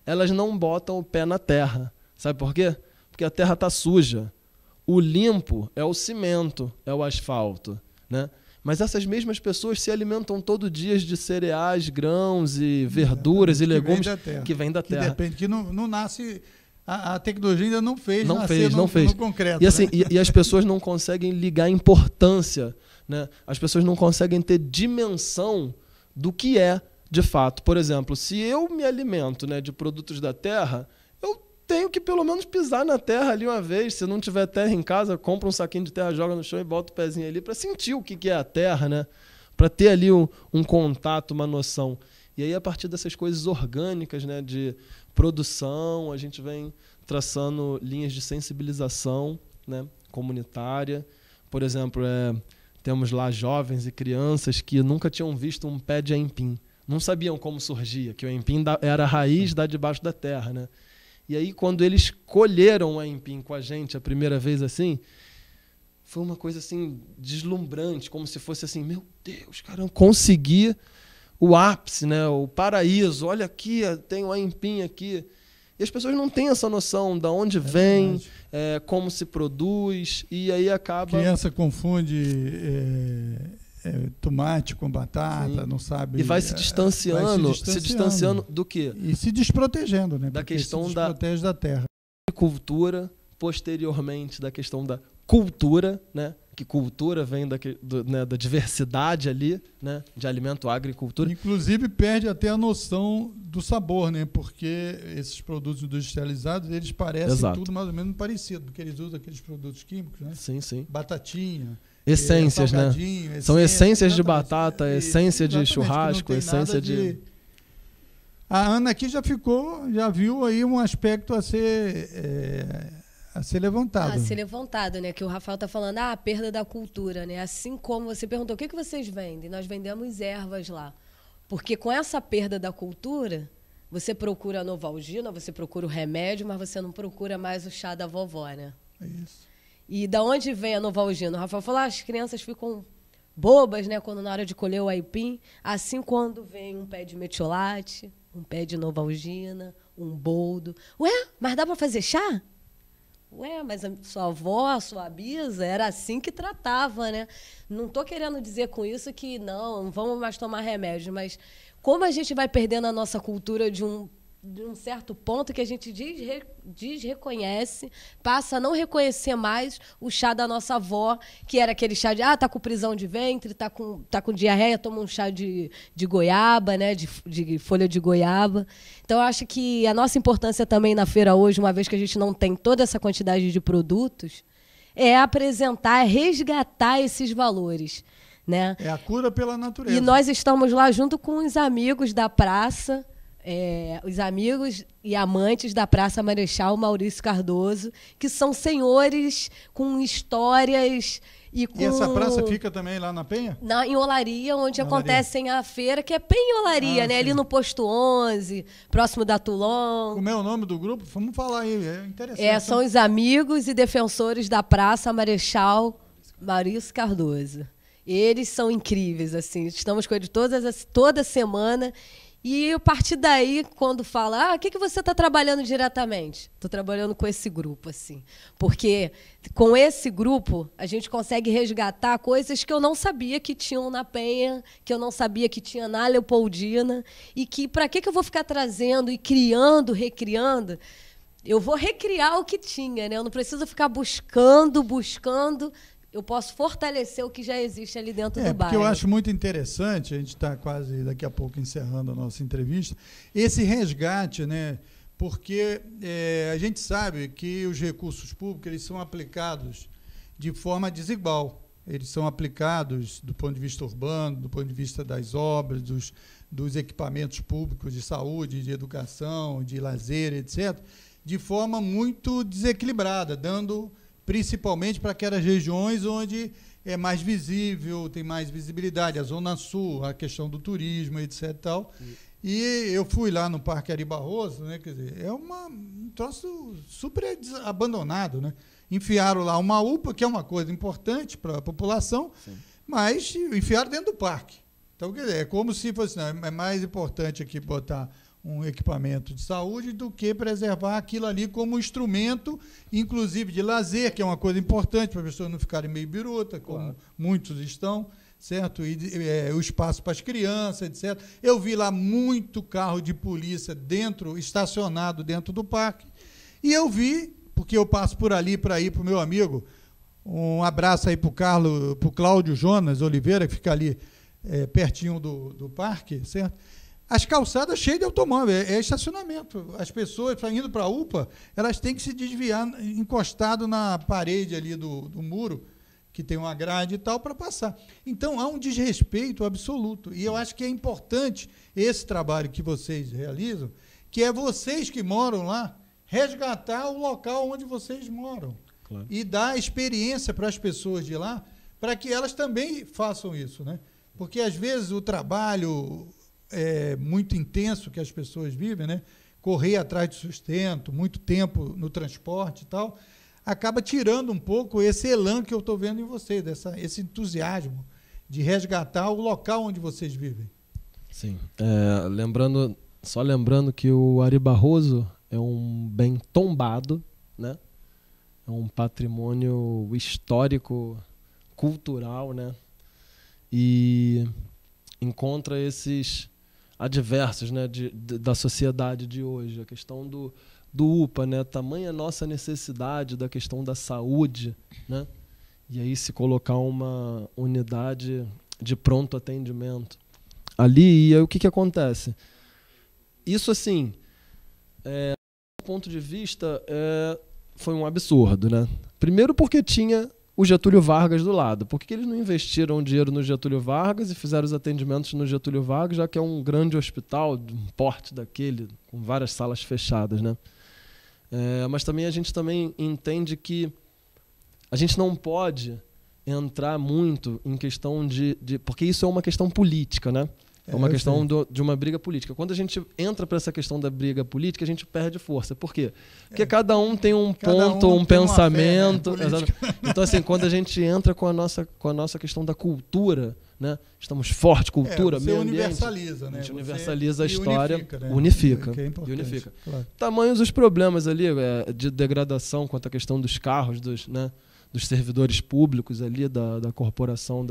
elas não botam o pé na terra. Sabe por quê? Porque a terra está suja. O limpo é o cimento, é o asfalto, né? Mas essas mesmas pessoas se alimentam todo dia de cereais, grãos e verduras e legumes que vêm da terra. Que depende, que não nasce... A tecnologia ainda não fez não fez. No concreto. E, assim, né? e as pessoas não conseguem ligar a importância, né? As pessoas não conseguem ter dimensão do que é, de fato. Por exemplo, se eu me alimento, né, de produtos da terra, eu tenho que pelo menos pisar na terra ali uma vez. Se não tiver terra em casa, compra um saquinho de terra, joga no chão e bota o pezinho ali para sentir o que é a terra, né? Para ter ali um contato, uma noção. E aí, a partir dessas coisas orgânicas, né, de produção, a gente vem traçando linhas de sensibilização, né, comunitária. Por exemplo, temos lá jovens e crianças que nunca tinham visto um pé de aipim. Não sabiam como surgia, que o aipim era a raiz da debaixo da terra, né? E aí, quando eles colheram o aipim com a gente a primeira vez assim, foi uma coisa assim deslumbrante, como se fosse assim, meu Deus, cara, consegui o ápice, né? O paraíso. Olha aqui, tem o aipim aqui. E as pessoas não têm essa noção de onde vem, como se produz, e aí acaba... A criança confunde tomate com batata, sim, não sabe... E vai se distanciando do quê? E se desprotegendo, né? Da questão se desprotege da terra. Cultura, posteriormente da questão da cultura, né? Que cultura vem da diversidade ali, né, de alimento, agricultura. Inclusive perde até a noção do sabor, né, porque esses produtos industrializados, eles parecem tudo mais ou menos parecido, porque eles usam aqueles produtos químicos, né? Sim, sim. Essências, essências, né? São essências de batata, essência de churrasco, essência de... A Ana aqui já viu aí um aspecto a ser levantado. A ser levantado, né? Que o Rafael está falando, a perda da cultura, né? Assim como você perguntou, o que vocês vendem? Nós vendemos ervas lá. Porque com essa perda da cultura, você procura a Novalgina, você procura o remédio, mas você não procura mais o chá da vovó, né? É isso. E da onde vem a Novalgina? O Rafael falou, as crianças ficam bobas, né? Quando na hora de colher o aipim. Assim, quando vem um pé de metiolate, um pé de Novalgina, um boldo. Ué, mas dá para fazer chá? Ué, mas a sua avó, a sua bisa, era assim que tratava, né? Não estou querendo dizer com isso que não vamos mais tomar remédio, mas como a gente vai perdendo a nossa cultura de um certo ponto que a gente desreconhece, passa a não reconhecer mais o chá da nossa avó, que era aquele chá de, tá com prisão de ventre, tá com diarreia, toma um chá de goiaba, né, de folha de goiaba. Então, eu acho que a nossa importância também na feira hoje, uma vez que a gente não tem toda essa quantidade de produtos, é apresentar, resgatar esses valores, né? É a cura pela natureza. E nós estamos lá junto com os amigos da praça, os amigos e amantes da Praça Marechal Maurício Cardoso, que são senhores com histórias e com... E essa praça fica também lá na Penha? Em Olaria, onde acontecem a feira, que é Penha Olaria, né? Sim. Ali no Posto 11, próximo da Toulon. Como é o nome do grupo? Vamos falar aí, é interessante. São os amigos e defensores da Praça Marechal Maurício Cardoso. Eles são incríveis, assim. Estamos com eles toda semana. E a partir daí, quando fala, o que você está trabalhando diretamente? Estou trabalhando com esse grupo, assim. Porque com esse grupo, a gente consegue resgatar coisas que eu não sabia que tinham na Penha, que eu não sabia que tinha na Leopoldina, e que, para que eu vou ficar trazendo e criando, recriando? eu vou recriar o que tinha, né? Eu não preciso ficar buscando. Eu posso fortalecer o que já existe ali dentro do bairro. Porque eu acho muito interessante, a gente está quase daqui a pouco encerrando a nossa entrevista, esse resgate, né? Porque a gente sabe que os recursos públicos eles são aplicados de forma desigual. Eles são aplicados do ponto de vista urbano, do ponto de vista das obras, dos equipamentos públicos de saúde, de educação, de lazer, etc., de forma muito desequilibrada, dando principalmente para aquelas regiões onde é mais visível, tem mais visibilidade, a Zona Sul, a questão do turismo, etc. Tal. E eu fui lá no Parque Ari Barroso, né, quer dizer, é um troço super abandonado, né? Enfiaram lá uma UPA, que é uma coisa importante para a população, sim, mas enfiaram dentro do parque. Então, quer dizer, é como se fosse, não, é mais importante aqui botar um equipamento de saúde do que preservar aquilo ali como instrumento, inclusive de lazer, que é uma coisa importante para as pessoas não ficarem meio biruta, como claro, muitos estão, certo? E o espaço para as crianças, etc. Eu vi lá muito carro de polícia estacionado dentro do parque, e eu vi, porque eu passo por ali para ir para o meu amigo, um abraço aí para o Cláudio Jonas Oliveira, que fica ali pertinho do parque, certo? As calçadas cheias de automóvel, é estacionamento. As pessoas, indo para a UPA, elas têm que se desviar encostado na parede ali do muro, que tem uma grade e tal, para passar. Então, há um desrespeito absoluto. E eu acho que é importante esse trabalho que vocês realizam, que é vocês que moram lá, resgatar o local onde vocês moram. Claro. E dar experiência para as pessoas de lá, para que elas também façam isso, né? Porque, às vezes, o trabalho muito intenso que as pessoas vivem, né? Correr atrás de sustento, muito tempo no transporte e tal, acaba tirando um pouco esse elan que eu estou vendo em vocês, esse entusiasmo de resgatar o local onde vocês vivem. Sim. Só lembrando que o Ari Barroso é um bem tombado, né? É um patrimônio histórico, cultural, né? E encontra esses adversos, né, da sociedade de hoje. A questão do UPA, né, tamanha nossa necessidade da questão da saúde, né, e aí se colocar uma unidade de pronto atendimento ali, e aí o que acontece? Isso, assim, do ponto de vista, foi um absurdo, né? Primeiro porque tinha o Getúlio Vargas do lado. Por que eles não investiram dinheiro no Getúlio Vargas e fizeram os atendimentos no Getúlio Vargas, já que é um grande hospital, de um porte daquele, com várias salas fechadas, né? Mas também a gente também entende que a gente não pode entrar muito em questão porque isso é uma questão política, né? É uma questão de uma briga política. Quando a gente entra para essa questão da briga política, a gente perde força. Por quê? Porque cada um tem um ponto, um pensamento. Fé, né, então, assim, quando a gente entra com a nossa questão da cultura, né? Estamos forte, cultura, meio ambiente. Universaliza, né? A gente universaliza a história, unifica, né? unifica. Que é importante, e unifica. Claro. Tamanhos os problemas ali, de degradação quanto à questão dos carros, dos servidores públicos ali, da corporação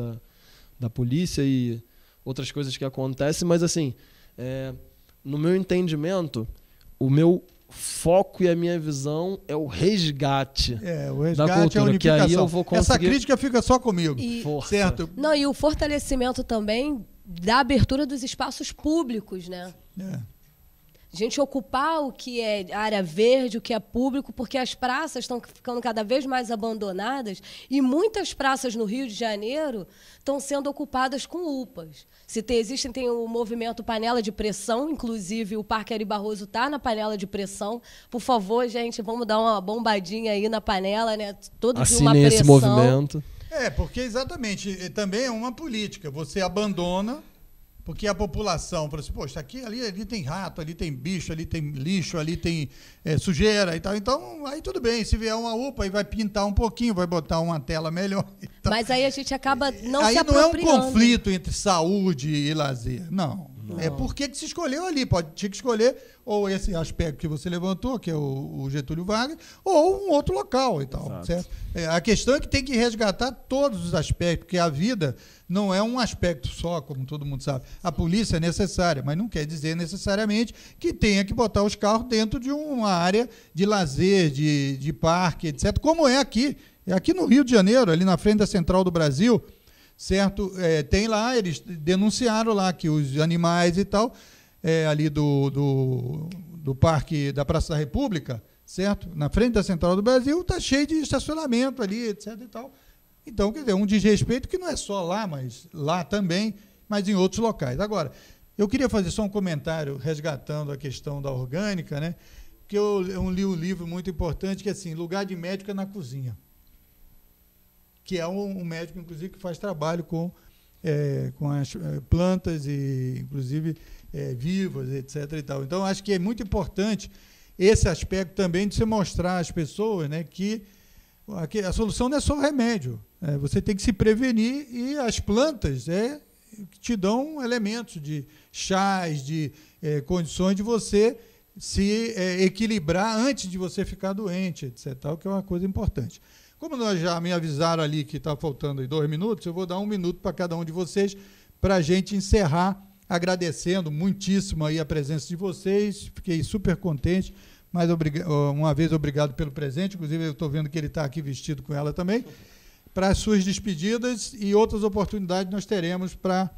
da polícia e outras coisas que acontecem, mas assim, no meu entendimento, o meu foco e a minha visão é o resgate, o resgate da cultura, é a unificação. Que aí eu vou conseguir... Essa crítica fica só comigo, certo? Não, e o fortalecimento também da abertura dos espaços públicos, né? A gente ocupar o que é área verde, o que é público, porque as praças estão ficando cada vez mais abandonadas e muitas praças no Rio de Janeiro estão sendo ocupadas com UPAs. Tem o movimento Panela de Pressão, inclusive o Parque Ari Barroso está na panela de pressão. Por favor, gente, vamos dar uma bombadinha aí na panela, né? Todo de uma pressão. Esse movimento. Porque exatamente, também é uma política. Você abandona... Porque a população fala assim, poxa, ali tem rato, ali tem bicho, ali tem lixo, ali tem sujeira e tal. Então, aí tudo bem, se vier uma UPA, aí vai pintar um pouquinho, vai botar uma tela melhor. Mas aí a gente acaba não se apropriando. Aí não é um conflito entre saúde e lazer, não. Por que se escolheu ali? Tinha que escolher ou esse aspecto que você levantou, que é o Getúlio Vargas, ou um outro local e tal. Certo? A questão é que tem que resgatar todos os aspectos, porque a vida não é um aspecto só, como todo mundo sabe. A polícia é necessária, mas não quer dizer necessariamente que tenha que botar os carros dentro de uma área de lazer, de parque, etc., como é aqui. É aqui no Rio de Janeiro, ali na frente da Central do Brasil, certo? Tem lá, eles denunciaram lá que os animais e tal, ali do Parque da Praça da República, certo? Na frente da Central do Brasil, está cheio de estacionamento ali, etc. e tal. Então, quer dizer, um desrespeito que não é só lá, mas lá também, mas em outros locais. Agora, eu queria fazer só um comentário resgatando a questão da orgânica, né? Porque eu li um livro muito importante que é assim, Lugar de Médico é na Cozinha, que é um médico, inclusive, que faz trabalho com as plantas, e inclusive vivas, etc. e tal. Então, acho que é muito importante esse aspecto também de você mostrar às pessoas, né, que a solução não é só o remédio. Você tem que se prevenir, e as plantas te dão elementos de chás, de condições de você se equilibrar antes de você ficar doente, etc. Tal, que é uma coisa importante. Como nós já me avisaram ali que está faltando aí 2 minutos, eu vou dar 1 minuto para cada um de vocês para a gente encerrar, agradecendo muitíssimo aí a presença de vocês. Fiquei super contente. Mais uma vez, obrigado pelo presente. Inclusive, eu estou vendo que ele está aqui vestido com ela também. Para as suas despedidas e outras oportunidades nós teremos para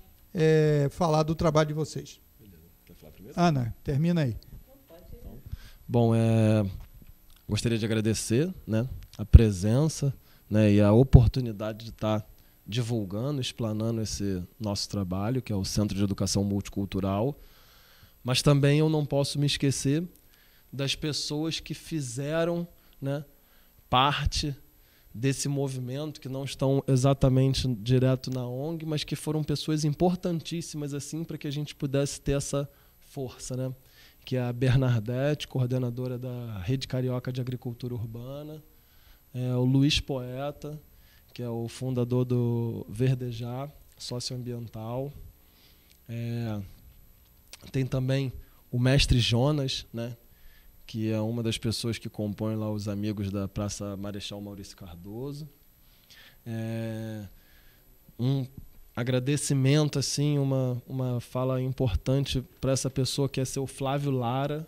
falar do trabalho de vocês. Quer falar primeiro? Ana, termina aí. Bom, gostaria de agradecer, né, a presença, né, e a oportunidade de estar divulgando, explanando esse nosso trabalho, que é o Centro de Educação Multicultural. Mas também eu não posso me esquecer das pessoas que fizeram, né, parte desse movimento, que não estão exatamente direto na ONG, mas que foram pessoas importantíssimas assim para que a gente pudesse ter essa força, né? Que é a Bernadette, coordenadora da Rede Carioca de Agricultura Urbana, o Luiz Poeta, que é o fundador do Verdejar Socioambiental. Tem também o mestre Jonas, né, que é uma das pessoas que compõem lá os amigos da Praça Marechal Maurício Cardoso. Um agradecimento, assim, uma fala importante para essa pessoa, que é seu Flávio Lara,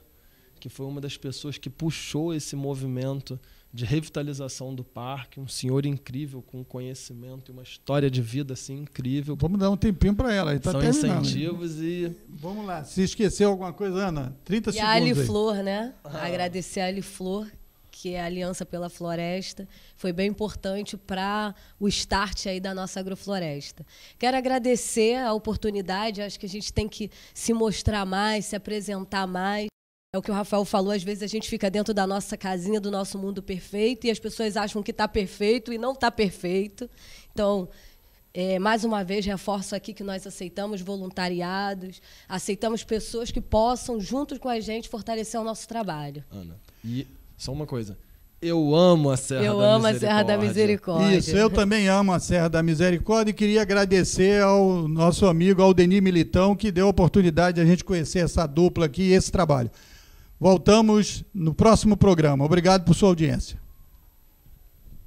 que foi uma das pessoas que puxou esse movimento de revitalização do parque, um senhor incrível, com conhecimento e uma história de vida assim incrível. Vamos dar um tempinho para ela. Tá São terminando. incentivos e... Vamos lá. Se esqueceu alguma coisa, Ana, 30 segundos. E a Aliflor, né? Agradecer a Aliflor, que é a Aliança pela Floresta. Foi bem importante para o start aí da nossa agrofloresta. Quero agradecer a oportunidade. Acho que a gente tem que se mostrar mais, se apresentar mais. É o que o Rafael falou, às vezes a gente fica dentro da nossa casinha, do nosso mundo perfeito, e as pessoas acham que está perfeito e não está perfeito. Então, mais uma vez, reforço aqui que nós aceitamos voluntariados, aceitamos pessoas que possam, juntos com a gente, fortalecer o nosso trabalho. Ana, e só uma coisa. Eu amo a Serra da Misericórdia. Eu amo a Serra da Misericórdia. Isso, eu também amo a Serra da Misericórdia, e queria agradecer ao nosso amigo Aldenir Militão, que deu a oportunidade de a gente conhecer essa dupla aqui e esse trabalho. Voltamos no próximo programa. Obrigado por sua audiência.